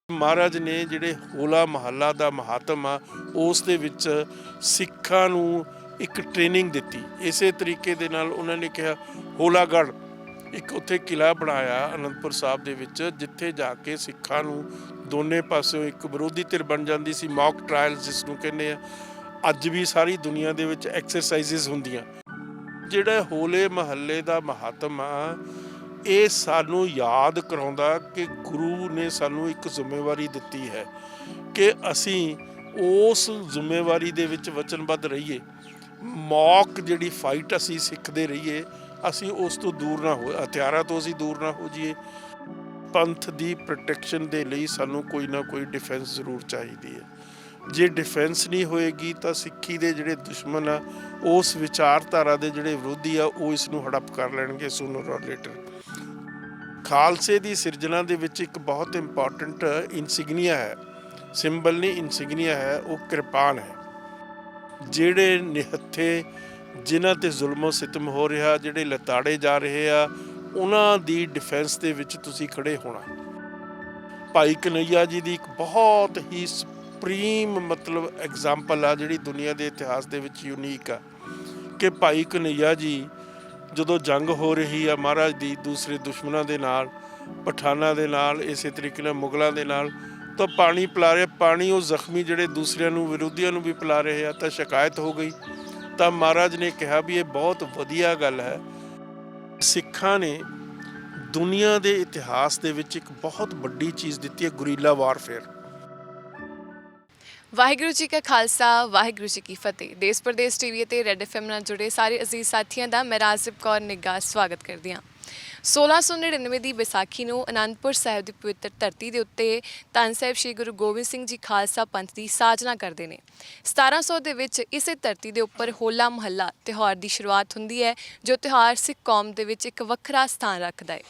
ਮਹਾਰਾਜ ਨੇ ਜਿਹੜੇ ਹੋਲਾ ਮਹੱਲਾ ਦਾ ਮਹਾਤਮ ਆ ਉਸ ਦੇ ਵਿੱਚ ਸਿੱਖਾਂ ਨੂੰ ਇੱਕ ਟ੍ਰੇਨਿੰਗ ਦਿੱਤੀ। ਇਸੇ ਤਰੀਕੇ ਦੇ ਨਾਲ ਉਹਨਾਂ ਨੇ ਕਿਹਾ ਹੋਲਾਗੜ੍ਹ ਇੱਕ ਉੱਥੇ ਕਿਲ੍ਹਾ ਬਣਾਇਆ ਅਨੰਦਪੁਰ ਸਾਹਿਬ ਦੇ ਵਿੱਚ, ਜਿੱਥੇ ਜਾ ਕੇ ਸਿੱਖਾਂ ਨੂੰ ਦੋਨੇ ਪਾਸਿਓਂ ਇੱਕ ਵਿਰੋਧੀ ਧਿਰ ਬਣ ਜਾਂਦੀ ਸੀ। ਮੌਕ ਟ੍ਰਾਇਲ ਜਿਸ ਨੂੰ ਕਹਿੰਦੇ ਆ, ਅੱਜ ਵੀ ਸਾਰੀ ਦੁਨੀਆ ਦੇ ਵਿੱਚ ਐਕਸਰਸਾਈਜ਼ਸ ਹੁੰਦੀਆਂ। ਜਿਹੜਾ ਹੋਲੇ ਮਹੱਲੇ ਦਾ ਮਹਾਤਮ ਆ, ਇਹ ਸਾਨੂੰ ਯਾਦ ਕਰਾਉਂਦਾ ਕਿ ਗੁਰੂ ਨੇ ਸਾਨੂੰ ਇੱਕ ਜ਼ਿੰਮੇਵਾਰੀ ਦਿੱਤੀ ਹੈ ਕਿ ਅਸੀਂ ਉਸ ਜ਼ਿੰਮੇਵਾਰੀ ਦੇ ਵਿੱਚ ਵਚਨਬੱਧ ਰਹੀਏ। ਮੌਕ ਜਿਹੜੀ ਫਾਈਟ ਅਸੀਂ ਸਿੱਖਦੇ ਰਹੀਏ, ਅਸੀਂ ਉਸ ਤੋਂ ਦੂਰ ਨਾ ਹੋ, ਹਥਿਆਰਾਂ ਤੋਂ ਅਸੀਂ ਦੂਰ ਨਾ ਹੋ ਜਾਈਏ। ਪੰਥ ਦੀ ਪ੍ਰੋਟੈਕਸ਼ਨ ਦੇ ਲਈ ਸਾਨੂੰ ਕੋਈ ਨਾ ਕੋਈ ਡਿਫੈਂਸ ਜ਼ਰੂਰ ਚਾਹੀਦੀ ਹੈ। ਜੇ ਡਿਫੈਂਸ ਨਹੀਂ ਹੋਏਗੀ ਤਾਂ ਸਿੱਖੀ ਦੇ ਜਿਹੜੇ ਦੁਸ਼ਮਣ ਆ, ਉਸ ਵਿਚਾਰਧਾਰਾ ਦੇ ਜਿਹੜੇ ਵਿਰੋਧੀ ਆ, ਉਹ ਇਸ ਨੂੰ ਹੜੱਪ ਕਰ ਲੈਣਗੇ ਸੂਨਰ ਔਰ ਲੇਟਰ। ਖਾਲਸੇ ਦੀ ਸਿਰਜਣਾ ਦੇ ਵਿੱਚ ਇੱਕ ਬਹੁਤ ਇੰਪੋਰਟੈਂਟ ਇਨਸਿਗਨੀਆ ਹੈ, ਸਿੰਬਲ ਨਹੀਂ ਇਨਸਿਗਨੀਆ ਹੈ, ਉਹ ਕਿਰਪਾਨ ਹੈ। ਜਿਹੜੇ ਨਿਹੱਥੇ ਜਿਨ੍ਹਾਂ ਤੇ ਜ਼ੁਲਮੋ ਸਿਤਮ ਹੋ ਰਿਹਾ, ਜਿਹੜੇ ਲਤਾੜੇ ਜਾ ਰਹੇ ਆ, ਉਹਨਾਂ ਦੀ ਡਿਫੈਂਸ ਦੇ ਵਿੱਚ ਤੁਸੀਂ ਖੜੇ ਹੋਣਾ। ਭਾਈ ਕਨ੍ਹਈਆ ਜੀ ਦੀ ਇੱਕ ਬਹੁਤ ਹੀ ਸੁਪਰੀਮ ਮਤਲਬ ਐਗਜ਼ਾਮਪਲ ਆ, ਜਿਹੜੀ ਦੁਨੀਆ ਦੇ ਇਤਿਹਾਸ ਦੇ ਵਿੱਚ ਯੂਨੀਕ ਆ, ਕਿ ਭਾਈ ਕਨ੍ਹਈਆ ਜੀ ਜਦੋਂ ਜੰਗ ਹੋ ਰਹੀ ਆ ਮਹਾਰਾਜ ਦੀ ਦੂਸਰੇ ਦੁਸ਼ਮਣਾਂ ਦੇ ਨਾਲ, ਪਠਾਨਾਂ ਦੇ ਨਾਲ, ਇਸੇ ਤਰੀਕੇ ਨਾਲ ਮੁਗਲਾਂ ਦੇ ਨਾਲ, ਤਾਂ ਪਾਣੀ ਪਿਲਾ ਰਹੇ, ਪਾਣੀ ਉਹ ਜ਼ਖਮੀ ਜਿਹੜੇ ਦੂਸਰਿਆਂ ਨੂੰ, ਵਿਰੋਧੀਆਂ ਨੂੰ ਵੀ ਪਿਲਾ ਰਹੇ ਆ। ਤਾਂ ਸ਼ਿਕਾਇਤ ਹੋ ਗਈ, ਤਾਂ ਮਹਾਰਾਜ ਨੇ ਕਿਹਾ ਵੀ ਇਹ ਬਹੁਤ ਵਧੀਆ ਗੱਲ ਹੈ। ਸਿੱਖਾਂ ਨੇ ਦੁਨੀਆ ਦੇ ਇਤਿਹਾਸ ਦੇ ਵਿੱਚ ਇੱਕ ਬਹੁਤ ਵੱਡੀ ਚੀਜ਼ ਦਿੱਤੀ ਹੈ, ਗੁਰੀਲਾ ਵਾਰਫੇਅਰ। ਵਾਹਿਗੁਰੂ ਜੀ ਕਾ ਖਾਲਸਾ, ਵਾਹਿਗੁਰੂ ਜੀ ਕੀ ਫਤਿਹ। ਦੇਸ਼ ਪ੍ਰਦੇਸ਼ ਟੀਵੀ ਅਤੇ ਰੈੱਡ ਐਫਐਮ ਨਾਲ ਜੁੜੇ ਸਾਰੇ ਅਜ਼ੀਜ਼ ਸਾਥੀਆਂ ਦਾ ਮੈਂ ਰਾਜਦੀਪ ਕੌਰ ਨਿੱਘਾ ਸਵਾਗਤ ਕਰਦੀ ਹਾਂ। 1699 ਦੀ ਵਿਸਾਖੀ ਨੂੰ ਅਨੰਦਪੁਰ ਸਾਹਿਬ ਦੀ ਪਵਿੱਤਰ ਧਰਤੀ ਦੇ ਉੱਤੇ ਧੰਨ ਸਾਹਿਬ ਸ੍ਰੀ ਗੁਰੂ ਗੋਬਿੰਦ ਸਿੰਘ ਜੀ ਖਾਲਸਾ ਪੰਥ ਦੀ ਸਾਜਨਾ ਕਰਦੇ ਨੇ। 1700 ਦੇ ਵਿੱਚ ਇਸੇ ਧਰਤੀ ਦੇ ਉੱਪਰ ਹੋਲਾ ਮਹੱਲਾ ਤਿਉਹਾਰ ਦੀ ਸ਼ੁਰੂਆਤ ਹੁੰਦੀ ਹੈ, ਜੋ ਤਿਉਹਾਰ ਸਿੱਖ ਕੌਮ ਦੇ ਵਿੱਚ ਇੱਕ ਵੱਖਰਾ ਸਥਾਨ ਰੱਖਦਾ ਹੈ।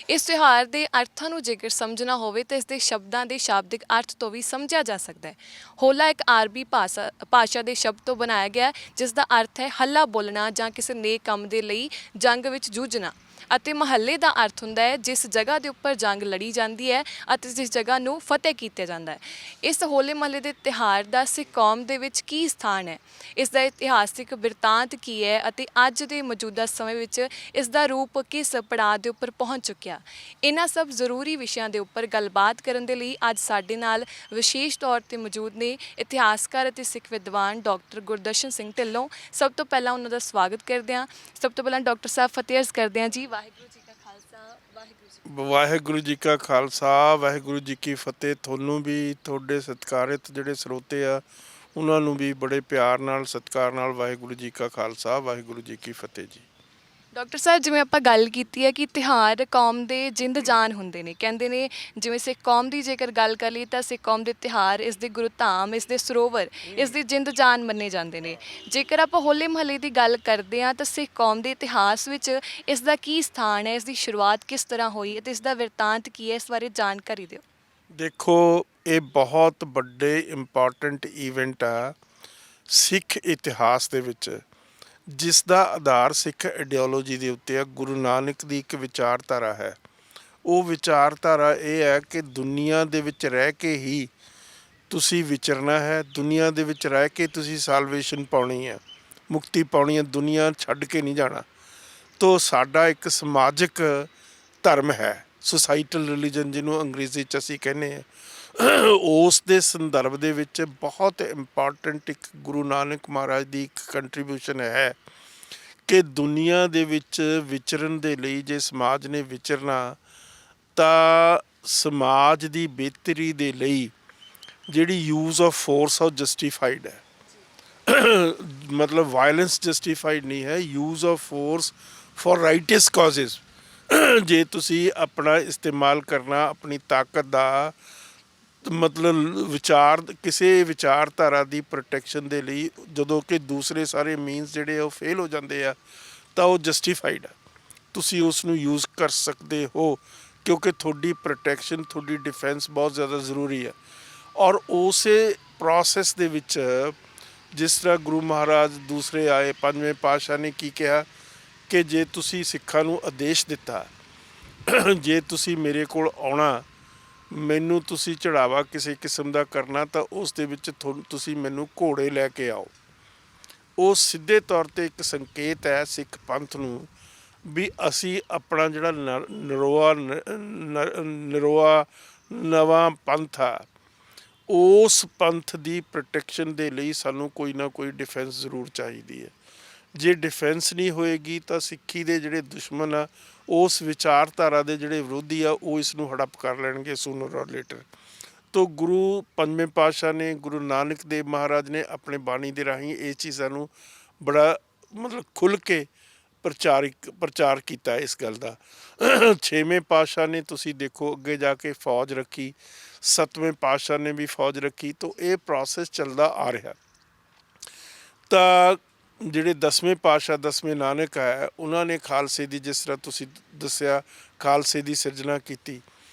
ਇਸ ਤਿਉਹਾਰ ਦੇ ਅਰਥਾਂ ਨੂੰ ਜੇਕਰ ਸਮਝਣਾ ਹੋਵੇ ਤਾਂ ਇਸ ਦੇ ਸ਼ਬਦਾਂ ਦੇ ਸ਼ਾਬਦਿਕ ਅਰਥ ਤੋਂ ਵੀ ਸਮਝਿਆ ਜਾ ਸਕਦਾ ਹੈ। ਹੋਲਾ ਇੱਕ ਆਰਬੀ ਭਾਸ਼ਾ ਦੇ ਸ਼ਬਦ ਤੋਂ ਬਣਾਇਆ ਗਿਆ, ਜਿਸ ਦਾ ਅਰਥ ਹੈ ਹੱਲਾ ਬੋਲਣਾ ਜਾਂ ਕਿਸੇ ਨੇਕ ਕੰਮ ਦੇ ਲਈ ਜੰਗ ਵਿੱਚ ਜੂਝਣਾ। ਅਤੇ ਮਹੱਲੇ ਦਾ ਅਰਥ ਹੁੰਦਾ ਹੈ ਜਿਸ ਜਗ੍ਹਾ ਦੇ ਉੱਪਰ ਜੰਗ ਲੜੀ ਜਾਂਦੀ ਹੈ ਅਤੇ ਜਿਸ ਜਗ੍ਹਾ ਨੂੰ ਫਤਿਹ ਕੀਤਾ ਜਾਂਦਾ ਹੈ। ਇਸ ਹੋਲੇ ਮਹੱਲੇ ਦੇ ਤਿਉਹਾਰ ਦਾ ਸਿੱਖ ਕੌਮ ਦੇ ਵਿੱਚ ਕੀ ਸਥਾਨ ਹੈ, ਇਸ ਦਾ ਇਤਿਹਾਸਿਕ ਬਿਰਤਾਂਤ ਕੀ ਹੈ ਅਤੇ ਅੱਜ ਦੇ ਮੌਜੂਦਾ ਸਮੇਂ ਵਿੱਚ ਇਸ ਦਾ ਰੂਪ ਕਿਸ ਪੜਾਅ ਦੇ ਉੱਪਰ ਪਹੁੰਚ ਚੁੱਕਿਆ। ਇਹਨਾਂ ਸਭ ਜ਼ਰੂਰੀ ਵਿਸ਼ਿਆਂ ਦੇ ਉੱਪਰ ਗੱਲਬਾਤ ਕਰਨ ਦੇ ਲਈ ਅੱਜ ਸਾਡੇ ਨਾਲ ਵਿਸ਼ੇਸ਼ ਤੌਰ 'ਤੇ ਮੌਜੂਦ ਨੇ ਇਤਿਹਾਸਕਾਰ ਅਤੇ ਸਿੱਖ ਵਿਦਵਾਨ ਡਾਕਟਰ ਗੁਰਦਰਸ਼ਨ ਸਿੰਘ ਢਿੱਲੋਂ। ਸਭ ਤੋਂ ਪਹਿਲਾਂ ਉਹਨਾਂ ਦਾ ਸਵਾਗਤ ਕਰਦੇ ਹਾਂ। ਸਭ ਤੋਂ ਪਹਿਲਾਂ ਡਾਕਟਰ ਸਾਹਿਬ ਫਤਿਹ ਅਰਜ਼ ਕਰਦੇ ਹਾਂ ਜੀ। ਵਾਹਿਗੁਰੂ ਜੀ ਕਾ ਖਾਲਸਾ, ਵਾਹਿਗੁਰੂ ਜੀ। ਵਾਹਿਗੁਰੂ ਜੀ ਕਾ ਖਾਲਸਾ, ਵਾਹਿਗੁਰੂ ਜੀ ਕੀ ਫਤਿਹ। ਤੁਹਾਨੂੰ ਵੀ, ਤੁਹਾਡੇ ਸਤਿਕਾਰਿਤ ਜਿਹੜੇ ਸਰੋਤੇ ਆ, ਉਹਨਾਂ ਨੂੰ ਵੀ ਬੜੇ ਪਿਆਰ ਨਾਲ, ਸਤਿਕਾਰ ਨਾਲ ਵਾਹਿਗੁਰੂ ਜੀ ਕਾ ਖਾਲਸਾ, ਵਾਹਿਗੁਰੂ ਜੀ ਕੀ ਫਤਿਹ ਜੀ। ਡਾਕਟਰ ਸਾਹਿਬ, ਜਿਵੇਂ ਆਪਾਂ ਗੱਲ ਕੀਤੀ ਹੈ ਕਿ ਤਿਉਹਾਰ ਕੌਮ ਦੇ ਜਿੰਦ ਜਾਨ ਹੁੰਦੇ ਨੇ, ਕਹਿੰਦੇ ਨੇ ਜਿਵੇਂ ਸਿੱਖ ਕੌਮ ਦੀ ਜੇਕਰ ਗੱਲ ਕਰ ਲਈ ਤਾਂ ਸਿੱਖ ਕੌਮ ਦੇ ਤਿਉਹਾਰ, ਇਸ ਦੇ ਗੁਰਧਾਮ, ਇਸ ਦੇ ਸਰੋਵਰ, ਇਸ ਦੀ ਜਿੰਦ ਜਾਨ ਮੰਨੇ ਜਾਂਦੇ ਨੇ। ਜੇਕਰ ਆਪਾਂ ਹੋਲੇ ਮਹੱਲੇ ਦੀ ਗੱਲ ਕਰਦੇ ਹਾਂ ਤਾਂ ਸਿੱਖ ਕੌਮ ਦੇ ਇਤਿਹਾਸ ਵਿੱਚ ਇਸ ਦਾ ਕੀ ਸਥਾਨ ਹੈ, ਇਸ ਦੀ ਸ਼ੁਰੂਆਤ ਕਿਸ ਤਰ੍ਹਾਂ ਹੋਈ ਅਤੇ ਇਸ ਦਾ ਬਿਰਤਾਂਤ ਕੀ ਹੈ, ਇਸ ਬਾਰੇ ਜਾਣਕਾਰੀ ਦਿਓ। ਦੇਖੋ, ਇਹ ਬਹੁਤ ਵੱਡੇ ਇੰਪੋਰਟੈਂਟ ਈਵੈਂਟ ਆ ਸਿੱਖ ਇਤਿਹਾਸ ਦੇ ਵਿੱਚ, ਜਿਸ ਦਾ ਆਧਾਰ ਸਿੱਖ ਆਈਡੀਓਲੋਜੀ ਦੇ ਉੱਤੇ ਆ। ਗੁਰੂ ਨਾਨਕ ਦੀ ਇੱਕ ਵਿਚਾਰਧਾਰਾ ਹੈ। ਉਹ ਵਿਚਾਰਧਾਰਾ ਇਹ ਹੈ ਕਿ ਦੁਨੀਆ ਦੇ ਵਿੱਚ ਰਹਿ ਕੇ ਹੀ ਤੁਸੀਂ ਵਿਚਰਨਾ ਹੈ, ਦੁਨੀਆ ਦੇ ਵਿੱਚ ਰਹਿ ਕੇ ਤੁਸੀਂ ਸਾਲਵੇਸ਼ਨ ਪਾਉਣੀ ਹੈ, ਮੁਕਤੀ ਪਾਉਣੀ ਹੈ, ਦੁਨੀਆ ਛੱਡ ਕੇ ਨਹੀਂ ਜਾਣਾ। ਤੋ ਸਾਡਾ ਇੱਕ ਸਮਾਜਿਕ ਧਰਮ ਹੈ, ਸੁਸਾਈਟਲ ਰਿਲੀਜਨ ਜਿਹਨੂੰ ਅੰਗਰੇਜ਼ੀ 'ਚ ਅਸੀਂ ਕਹਿੰਦੇ ਹਾਂ। ਉਸ ਦੇ ਸੰਦਰਭ ਦੇ ਵਿੱਚ ਬਹੁਤ ਇੰਪੋਰਟੈਂਟ ਇੱਕ ਗੁਰੂ ਨਾਨਕ ਮਹਾਰਾਜ ਦੀ ਇੱਕ ਕੰਟਰੀਬਿਊਸ਼ਨ ਹੈ ਕਿ ਦੁਨੀਆ ਦੇ ਵਿੱਚ ਵਿਚਰਨ ਦੇ ਲਈ ਜੇ ਸਮਾਜ ਨੇ ਵਿਚਰਨਾ ਤਾਂ ਸਮਾਜ ਦੀ ਬਿਹਤਰੀ ਦੇ ਲਈ ਜਿਹੜੀ ਯੂਜ਼ ਆਫ ਫੋਰਸ ਉਹ ਜਸਟੀਫਾਈਡ ਹੈ। ਮਤਲਬ ਵਾਇਲੈਂਸ ਜਸਟੀਫਾਈਡ ਨਹੀਂ ਹੈ, use of force for rights causes. ਜੇ ਤੁਸੀਂ ਆਪਣਾ ਇਸਤੇਮਾਲ ਕਰਨਾ ਆਪਣੀ ਤਾਕਤ ਦਾ, ਮਤਲਬ ਕਿਸੇ ਵਿਚਾਰਧਾਰਾ ਦੀ ਪ੍ਰੋਟੈਕਸ਼ਨ ਦੇ ਲਈ, ਜਦੋਂ ਕਿ ਦੂਸਰੇ ਸਾਰੇ ਮੀਨਸ ਜਿਹੜੇ ਉਹ ਫੇਲ ਹੋ ਜਾਂਦੇ ਆ, ਤਾਂ ਉਹ ਜਸਟੀਫਾਈਡ ਆ। ਤੁਸੀਂ ਉਸ ਨੂੰ ਯੂਜ਼ ਕਰ ਸਕਦੇ ਹੋ ਕਿਉਂਕਿ ਤੁਹਾਡੀ ਪ੍ਰੋਟੈਕਸ਼ਨ, ਤੁਹਾਡੀ ਡਿਫੈਂਸ ਬਹੁਤ ਜ਼ਿਆਦਾ ਜ਼ਰੂਰੀ ਹੈ। ਔਰ ਉਸੇ ਪ੍ਰੋਸੈਸ ਦੇ ਵਿੱਚ ਜਿਸ ਤਰ੍ਹਾਂ ਗੁਰੂ ਮਹਾਰਾਜ ਦੂਸਰੇ ਆਏ, ਪੰਜਵੇਂ ਪਾਤਸ਼ਾਹ ਨੇ ਕੀ ਕਿਹਾ ਕਿ ਜੇ ਤੁਸੀਂ ਸਿੱਖਾਂ ਨੂੰ ਆਦੇਸ਼ ਦਿੱਤਾ, ਜੇ ਤੁਸੀਂ ਮੇਰੇ ਕੋਲ ਆਉਣਾ, ਮੈਨੂੰ ਤੁਸੀਂ ਚੜਾਵਾ ਕਿਸੇ ਕਿਸਮ ਦਾ ਕਰਨਾ ਤਾਂ ਉਸ ਦੇ ਵਿੱਚ ਤੁਸੀਂ ਮੈਨੂੰ ਘੋੜੇ ਲੈ ਕੇ ਆਓ। ਉਹ ਸਿੱਧੇ ਤੌਰ ਤੇ ਇੱਕ ਸੰਕੇਤ ਹੈ ਸਿੱਖ ਪੰਥ ਨੂੰ ਵੀ ਅਸੀਂ ਆਪਣਾ ਜਿਹੜਾ ਨਰੋਆ ਨਵਾਂ ਪੰਥ ਆ, ਉਸ ਪੰਥ ਦੀ ਪ੍ਰੋਟੈਕਸ਼ਨ ਦੇ ਲਈ ਸਾਨੂੰ ਕੋਈ ਨਾ ਕੋਈ ਡਿਫੈਂਸ ਜ਼ਰੂਰ ਚਾਹੀਦੀ ਹੈ। ਜੇ ਡਿਫੈਂਸ ਨਹੀਂ ਹੋਏਗੀ ਤਾਂ ਸਿੱਖੀ ਦੇ ਜਿਹੜੇ ਦੁਸ਼ਮਣ ਆ, ਉਸ ਵਿਚਾਰਧਾਰਾ ਦੇ ਜਿਹੜੇ ਵਿਰੋਧੀ ਆ, ਉਹ ਇਸ ਨੂੰ ਹੜੱਪ ਕਰ ਲੈਣਗੇ ਸੂਨਰ ਔਰ ਲੇਟਰ। ਤੋ ਗੁਰੂ ਪੰਜਵੇਂ ਪਾਤਸ਼ਾਹ ਨੇ, ਗੁਰੂ ਨਾਨਕ ਦੇਵ ਮਹਾਰਾਜ ਨੇ ਆਪਣੇ ਬਾਣੀ ਦੇ ਰਾਹੀਂ ਇਹ ਚੀਜ਼ਾਂ ਨੂੰ ਬੜਾ ਮਤਲਬ ਖੁੱਲ੍ਹ ਕੇ ਪ੍ਰਚਾਰ ਕੀਤਾ ਇਸ ਗੱਲ ਦਾ। ਛੇਵੇਂ ਪਾਤਸ਼ਾਹ ਨੇ ਤੁਸੀਂ ਦੇਖੋ ਅੱਗੇ ਜਾ ਕੇ ਫੌਜ ਰੱਖੀ, ਸੱਤਵੇਂ ਪਾਤਸ਼ਾਹ ਨੇ ਵੀ ਫੌਜ ਰੱਖੀ। ਤੋ ਇਹ ਪ੍ਰੋਸੈਸ ਚੱਲਦਾ ਆ ਰਿਹਾ। ਤਾਂ ਜਿਹੜੇ 10ਵੇਂ ਪਾਤਸ਼ਾਹ, 10ਵੇਂ ਨਾਨਕ ਹੈ, ਉਹਨਾਂ ਨੇ ਖਾਲਸੇ ਦੀ, ਜਿਸ ਤਰ੍ਹਾਂ ਤੁਸੀਂ ਦੱਸਿਆ, ਖਾਲਸੇ ਦੀ ਸਿਰਜਣਾ ਕੀਤੀ।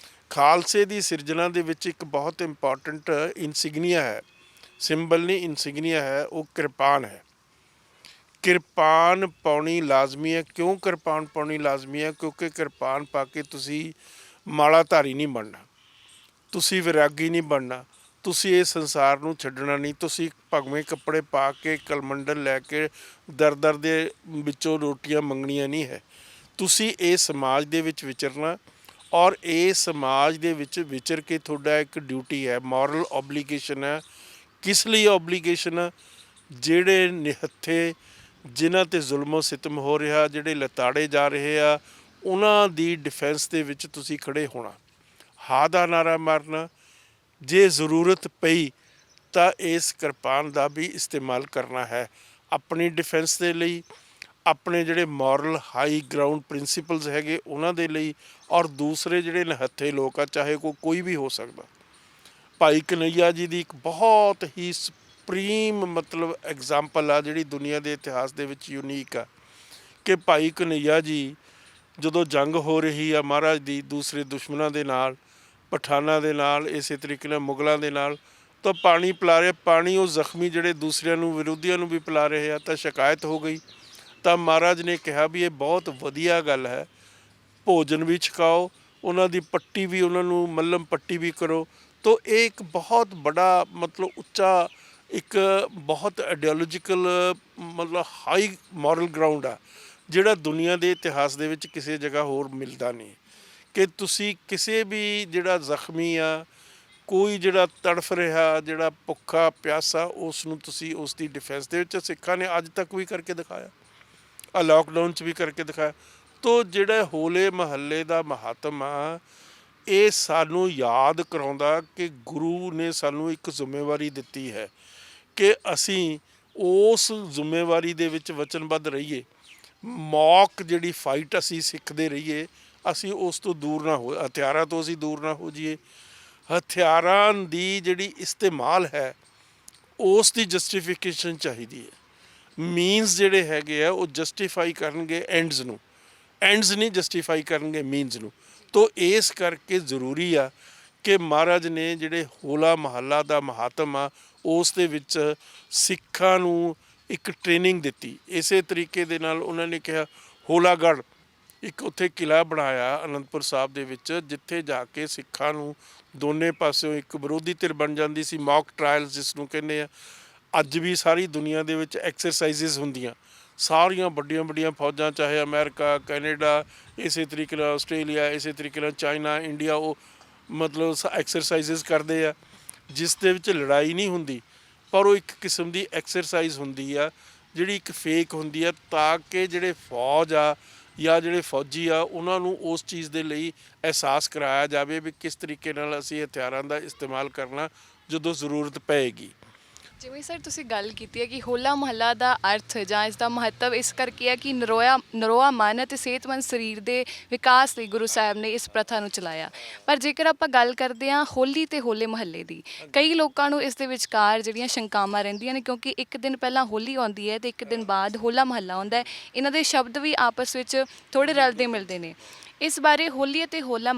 ਖਾਲਸੇ ਦੀ ਸਿਰਜਣਾ ਦੇ ਵਿੱਚ ਇੱਕ ਬਹੁਤ ਇੰਪੋਰਟੈਂਟ ਇਨਸਿਗਨੀਆ ਹੈ, ਸਿੰਬਲ ਨਹੀਂ ਇਨਸਿਗਨੀਆ ਹੈ, ਉਹ ਕਿਰਪਾਨ ਹੈ। ਕਿਰਪਾਨ ਪਾਉਣੀ ਲਾਜ਼ਮੀ ਹੈ। ਕਿਉਂ ਕਿਰਪਾਨ ਪਾਉਣੀ ਲਾਜ਼ਮੀ ਹੈ? ਕਿਉਂਕਿ ਕਿਰਪਾਨ ਪਾ ਕੇ ਤੁਸੀਂ ਮਾਲਾਧਾਰੀ ਨਹੀਂ ਬਣਨਾ, ਤੁਸੀਂ ਵਿਰਾਗੀ ਨਹੀਂ ਬਣਨਾ, ਤੁਸੀਂ ਇਹ ਸੰਸਾਰ ਨੂੰ ਛੱਡਣਾ ਨਹੀਂ। ਤੁਸੀਂ ਭਗਵੇਂ ਕੱਪੜੇ ਪਾ ਕੇ ਕਲਮੰਡਲ ਲੈ ਕੇ ਦਰ ਦੇ ਵਿੱਚੋਂ ਰੋਟੀਆਂ ਮੰਗਣੀਆਂ ਨਹੀਂ ਹੈ। ਤੁਸੀਂ ਇਹ ਸਮਾਜ ਦੇ ਵਿੱਚ ਵਿਚਰਨਾ, ਔਰ ਇਹ ਸਮਾਜ ਦੇ ਵਿੱਚ ਵਿਚਰ ਕੇ ਤੁਹਾਡਾ ਇੱਕ ਡਿਊਟੀ ਹੈ, ਮੋਰਲ ਓਬਲੀਗੇਸ਼ਨ ਹੈ। ਕਿਸ ਲਈ ਓਬਲੀਗੇਸ਼ਨ ਹੈ? ਜਿਹੜੇ ਨਿਹੱਥੇ, ਜਿਨ੍ਹਾਂ 'ਤੇ ਜ਼ੁਲਮੋ ਸਿਤਮ ਹੋ ਰਿਹਾ, ਜਿਹੜੇ ਲਤਾੜੇ ਜਾ ਰਹੇ ਆ, ਉਹਨਾਂ ਦੀ ਡਿਫੈਂਸ ਦੇ ਵਿੱਚ ਤੁਸੀਂ ਖੜ੍ਹੇ ਹੋਣਾ, ਹਾਂ ਦਾ ਨਾਰਾ ਮਾਰਨਾ। ਜੇ ਜ਼ਰੂਰਤ ਪਈ ਤਾਂ ਇਸ ਕਿਰਪਾਨ ਦਾ ਵੀ ਇਸਤੇਮਾਲ ਕਰਨਾ ਹੈ ਆਪਣੀ ਡਿਫੈਂਸ ਦੇ ਲਈ, ਆਪਣੇ ਜਿਹੜੇ ਮੋਰਲ ਹਾਈ ਗਰਾਊਂਡ ਪ੍ਰਿੰਸੀਪਲਸ ਹੈਗੇ ਉਹਨਾਂ ਦੇ ਲਈ, ਔਰ ਦੂਸਰੇ ਜਿਹੜੇ ਨਿਹੱਥੇ ਲੋਕ ਆ, ਚਾਹੇ ਕੋਈ ਵੀ ਹੋ ਸਕਦਾ। ਭਾਈ ਕਨ੍ਹਈਆ ਜੀ ਦੀ ਇੱਕ ਬਹੁਤ ਹੀ ਸੁਪਰੀਮ ਮਤਲਬ ਐਗਜ਼ਾਮਪਲ ਆ ਜਿਹੜੀ ਦੁਨੀਆ ਦੇ ਇਤਿਹਾਸ ਦੇ ਵਿੱਚ ਯੂਨੀਕ ਆ, ਕਿ ਭਾਈ ਕਨ੍ਹਈਆ ਜੀ ਜਦੋਂ ਜੰਗ ਹੋ ਰਹੀ ਆ ਮਹਾਰਾਜ ਦੀ ਦੂਸਰੇ ਦੁਸ਼ਮਣਾਂ ਦੇ ਨਾਲ, ਪਠਾਨਾਂ ਦੇ ਨਾਲ, ਇਸੇ ਤਰੀਕੇ ਨਾਲ ਮੁਗਲਾਂ ਦੇ ਨਾਲ, ਤਾਂ ਪਾਣੀ ਪਿਲਾ ਰਹੇ, ਪਾਣੀ ਉਹ ਜ਼ਖਮੀ ਜਿਹੜੇ ਦੂਸਰਿਆਂ ਨੂੰ, ਵਿਰੋਧੀਆਂ ਨੂੰ ਵੀ ਪਿਲਾ ਰਹੇ ਆ। ਤਾਂ ਸ਼ਿਕਾਇਤ ਹੋ ਗਈ, ਤਾਂ ਮਹਾਰਾਜ ਨੇ ਕਿਹਾ ਵੀ ਇਹ ਬਹੁਤ ਵਧੀਆ ਗੱਲ ਹੈ, ਭੋਜਨ ਵੀ ਛਕਾਓ, ਉਹਨਾਂ ਦੀ ਪੱਟੀ ਵੀ, ਉਹਨਾਂ ਨੂੰ ਮੱਲਮ ਪੱਟੀ ਵੀ ਕਰੋ। ਤੋ ਇਹ ਇੱਕ ਬਹੁਤ ਬੜਾ ਮਤਲਬ ਉੱਚਾ, ਇੱਕ ਬਹੁਤ ਆਈਡੀਓਲੋਜੀਕਲ ਮਤਲਬ ਹਾਈ ਮੋਰਲ ਗਰਾਊਂਡ ਆ, ਜਿਹੜਾ ਦੁਨੀਆ ਦੇ ਇਤਿਹਾਸ ਦੇ ਵਿੱਚ ਕਿਸੇ ਜਗ੍ਹਾ ਹੋਰ ਮਿਲਦਾ ਨਹੀਂ, ਕਿ ਤੁਸੀਂ ਕਿਸੇ ਵੀ ਜਿਹੜਾ ਜ਼ਖਮੀ ਆ, ਕੋਈ ਜਿਹੜਾ ਤੜਫ ਰਿਹਾ, ਜਿਹੜਾ ਭੁੱਖਾ ਪਿਆਸਾ, ਉਸ ਨੂੰ ਤੁਸੀਂ ਉਸ ਦੀ ਡਿਫੈਂਸ ਦੇ ਵਿੱਚ, ਸਿੱਖਾਂ ਨੇ ਅੱਜ ਤੱਕ ਵੀ ਕਰਕੇ ਦਿਖਾਇਆ, ਆ ਲੋਕਡਾਊਨ 'ਚ ਵੀ ਕਰਕੇ ਦਿਖਾਇਆ। ਤੋ ਜਿਹੜਾ ਹੋਲੇ ਮਹੱਲੇ ਦਾ ਮਹਾਤਮ ਆ, ਇਹ ਸਾਨੂੰ ਯਾਦ ਕਰਾਉਂਦਾ ਕਿ ਗੁਰੂ ਨੇ ਸਾਨੂੰ ਇੱਕ ਜ਼ਿੰਮੇਵਾਰੀ ਦਿੱਤੀ ਹੈ ਕਿ ਅਸੀਂ ਉਸ ਜ਼ਿੰਮੇਵਾਰੀ ਦੇ ਵਿੱਚ ਵਚਨਬੱਧ ਰਹੀਏ। ਮੌਕ ਜਿਹੜੀ ਫਾਈਟ ਅਸੀਂ ਸਿੱਖਦੇ ਰਹੀਏ, ਅਸੀਂ ਉਸ ਤੋਂ ਦੂਰ ਨਾ ਹੋ, ਹਥਿਆਰਾਂ ਤੋਂ ਅਸੀਂ ਦੂਰ ਨਾ ਹੋ ਜਾਈਏ। ਹਥਿਆਰਾਂ ਦੀ ਜਿਹੜੀ ਇਸਤੇਮਾਲ ਹੈ, ਉਸ ਦੀ ਜਸਟੀਫਿਕੇਸ਼ਨ ਚਾਹੀਦੀ ਹੈ। ਮੀਨਸ ਜਿਹੜੇ ਹੈਗੇ ਆ ਉਹ ਜਸਟੀਫਾਈ ਕਰਨਗੇ ਐਂਡਸ ਨੂੰ, ਐਂਡਸ ਨਹੀਂ ਜਸਟੀਫਾਈ ਕਰਨਗੇ ਮੀਨਸ ਨੂੰ। ਤੋ ਇਸ ਕਰਕੇ ਜ਼ਰੂਰੀ ਆ ਕਿ ਮਹਾਰਾਜ ਨੇ ਜਿਹੜੇ ਹੋਲਾ ਮਹੱਲਾ ਦਾ ਮਹਾਤਮ ਆ, ਉਸ ਦੇ ਵਿੱਚ ਸਿੱਖਾਂ ਨੂੰ ਇੱਕ ਟ੍ਰੇਨਿੰਗ ਦਿੱਤੀ। ਇਸੇ ਤਰੀਕੇ ਦੇ ਨਾਲ ਉਹਨਾਂ ਨੇ ਕਿਹਾ ਹੋਲਾਗੜ੍ਹ, ਇੱਕ ਉੱਥੇ ਕਿਲ੍ਹਾ ਬਣਾਇਆ ਅਨੰਦਪੁਰ ਸਾਹਿਬ ਦੇ ਵਿੱਚ, ਜਿੱਥੇ ਜਾ ਕੇ ਸਿੱਖਾਂ ਨੂੰ ਦੋਨੇ ਪਾਸਿਓਂ ਇੱਕ ਵਿਰੋਧੀ ਧਿਰ ਬਣ ਜਾਂਦੀ ਸੀ। ਮੌਕ ਟਰਾਇਲਸ ਜਿਸ ਨੂੰ ਕਹਿੰਦੇ ਆ, ਅੱਜ ਵੀ ਸਾਰੀ ਦੁਨੀਆ ਦੇ ਵਿੱਚ ਐਕਸਰਸਾਈਜ਼ਿਸ ਹੁੰਦੀਆਂ, ਸਾਰੀਆਂ ਵੱਡੀਆਂ ਵੱਡੀਆਂ ਫੌਜਾਂ, ਚਾਹੇ ਅਮਰੀਕਾ, ਕੈਨੇਡਾ, ਇਸੇ ਤਰੀਕੇ ਨਾਲ ਆਸਟ੍ਰੇਲੀਆ, ਇਸੇ ਤਰੀਕੇ ਨਾਲ ਚਾਈਨਾ, ਇੰਡੀਆ, ਉਹ ਮਤਲਬ ਐਕਸਰਸਾਈਜ਼ਿਸ ਕਰਦੇ ਆ, ਜਿਸ ਦੇ ਵਿੱਚ ਲੜਾਈ ਨਹੀਂ ਹੁੰਦੀ, ਪਰ ਉਹ ਇੱਕ ਕਿਸਮ ਦੀ ਐਕਸਰਸਾਈਜ਼ ਹੁੰਦੀ ਆ, ਜਿਹੜੀ ਇੱਕ ਫੇਕ ਹੁੰਦੀ ਆ, ਤਾਂ ਕਿ ਜਿਹੜੇ ਫੌਜ ਆ ਜਾਂ ਜਿਹੜੇ ਫੌਜੀ ਆ, ਉਹਨਾਂ ਨੂੰ ਉਸ ਚੀਜ਼ ਦੇ ਲਈ ਅਹਿਸਾਸ ਕਰਾਇਆ ਜਾਵੇ ਵੀ ਕਿਸ ਤਰੀਕੇ ਨਾਲ ਅਸੀਂ ਹਥਿਆਰਾਂ ਦਾ ਇਸਤੇਮਾਲ ਕਰਨਾ ਜਦੋਂ ਜ਼ਰੂਰਤ ਪਏਗੀ। ਜਿਵੇਂ ਸਰ ਤੁਸੀਂ ਗੱਲ ਕੀਤੀ ਹੈ ਕਿ ਹੋਲਾ ਮਹੱਲਾ ਦਾ ਅਰਥ ਜਾਂ ਇਸ ਦਾ ਮਹੱਤਵ ਇਸ ਕਰਕੇ ਹੈ ਕਿ ਨਰੋਆ ਮਨ ਅਤੇ ਸਿਹਤਮੰਦ ਸਰੀਰ ਦੇ ਵਿਕਾਸ ਲਈ ਗੁਰੂ ਸਾਹਿਬ ਨੇ ਇਸ ਪ੍ਰਥਾ ਨੂੰ ਚਲਾਇਆ। ਪਰ ਜੇਕਰ ਆਪਾਂ ਗੱਲ ਕਰਦੇ ਹਾਂ ਹੋਲੀ ਤੇ ਹੋਲੇ ਮਹੱਲੇ ਦੀ, ਕਈ ਲੋਕਾਂ ਨੂੰ ਇਸ ਦੇ ਵਿਚਕਾਰ ਜਿਹੜੀਆਂ ਸ਼ੰਕਾਵਾਂ ਰਹਿੰਦੀਆਂ ਨੇ, ਕਿਉਂਕਿ ਇੱਕ ਦਿਨ ਪਹਿਲਾਂ ਹੋਲੀ ਆਉਂਦੀ ਹੈ ਤੇ ਇੱਕ ਦਿਨ ਬਾਅਦ ਹੋਲਾ ਮਹੱਲਾ ਆਉਂਦਾ ਹੈ। ਇਹਨਾਂ ਦੇ ਸ਼ਬਦ ਵੀ ਆਪਸ ਵਿੱਚ ਥੋੜ੍ਹੇ ਰਲਦੇ ਮਿਲਦੇ ਨੇ। ਇਸ ਬਾਰੇ ਹੋਲੀ ਅਤੇ ਹੋਲਾ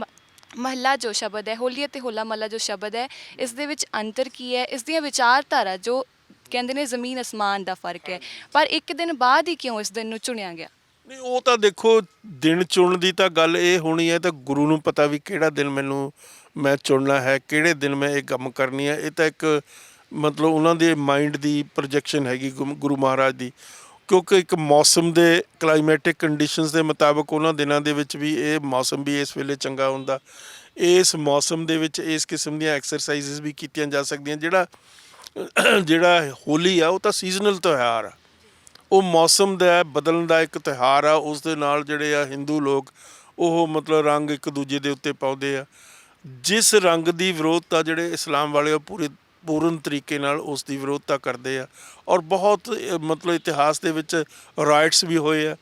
ਮਹੱਲਾ ਜੋ ਸ਼ਬਦ ਹੈ, ਹੋਲੀ ਅਤੇ ਹੋਲਾ ਮਹੱਲਾ ਜੋ ਸ਼ਬਦ ਹੈ, ਇਸ ਦੇ ਵਿੱਚ ਅੰਤਰ ਕੀ ਹੈ? ਇਸ ਦੀਆਂ ਵਿਚਾਰਧਾਰਾ ਜੋ ਕਹਿੰਦੇ ਨੇ ਜ਼ਮੀਨ ਅਸਮਾਨ ਦਾ ਫਰਕ ਹੈ, ਪਰ ਇੱਕ ਦਿਨ ਬਾਅਦ ਹੀ ਕਿਉਂ ਇਸ ਦਿਨ ਨੂੰ ਚੁਣਿਆ ਗਿਆ? ਨਹੀਂ ਉਹ ਤਾਂ ਦੇਖੋ, ਦਿਨ ਚੁਣਨ ਦੀ ਤਾਂ ਗੱਲ ਇਹ ਹੋਣੀ ਹੈ, ਤਾਂ ਗੁਰੂ ਨੂੰ ਪਤਾ ਵੀ ਕਿਹੜਾ ਦਿਨ ਮੈਂ ਚੁਣਨਾ ਹੈ, ਕਿਹੜੇ ਦਿਨ ਮੈਂ ਇਹ ਕੰਮ ਕਰਨੀ ਹੈ। ਇਹ ਤਾਂ ਇੱਕ ਮਤਲਬ ਉਹਨਾਂ ਦੇ ਮਾਈਂਡ ਦੀ ਪ੍ਰੋਜੈਕਸ਼ਨ ਹੈਗੀ ਗੁਰੂ ਮਹਾਰਾਜ ਦੀ, ਕਿਉਂਕਿ ਇੱਕ ਮੌਸਮ ਦੇ ਕਲਾਈਮੈਟਿਕ ਕੰਡੀਸ਼ਨਸ ਦੇ ਮੁਤਾਬਕ ਉਹਨਾਂ ਦਿਨਾਂ ਦੇ ਵਿੱਚ ਵੀ ਇਹ ਮੌਸਮ ਵੀ ਇਸ ਵੇਲੇ ਚੰਗਾ ਹੁੰਦਾ। ਇਸ ਮੌਸਮ ਦੇ ਵਿੱਚ ਇਸ ਕਿਸਮ ਦੀਆਂ ਐਕਸਰਸਾਈਜ਼ਸ ਵੀ ਕੀਤੀਆਂ ਜਾ ਸਕਦੀਆਂ। ਜਿਹੜਾ ਹੋਲੀ ਆ ਉਹ ਤਾਂ ਸੀਜ਼ਨਲ ਤਿਉਹਾਰ ਆ, ਉਹ ਮੌਸਮ ਦਾ ਬਦਲਣ ਦਾ ਇੱਕ ਤਿਉਹਾਰ ਆ। ਉਸ ਦੇ ਨਾਲ ਜਿਹੜੇ ਆ ਹਿੰਦੂ ਲੋਕ ਉਹ ਮਤਲਬ ਰੰਗ ਇੱਕ ਦੂਜੇ ਦੇ ਉੱਤੇ ਪਾਉਂਦੇ ਆ। ਜਿਸ ਰੰਗ ਦੀ ਵਿਰੋਧਤਾ ਜਿਹੜੇ ਇਸਲਾਮ ਵਾਲੇ ਉਹ ਪੂਰਨ ਤਰੀਕੇ ਨਾਲ ਉਸ ਦੀ ਵਿਰੋਧਤਾ ਕਰਦੇ ਆ। ਔਰ ਬਹੁਤ ਮਤਲਬ ਇਤਿਹਾਸ ਦੇ ਵਿੱਚ ਰਾਈਟਸ ਵੀ ਹੋਏ ਆ।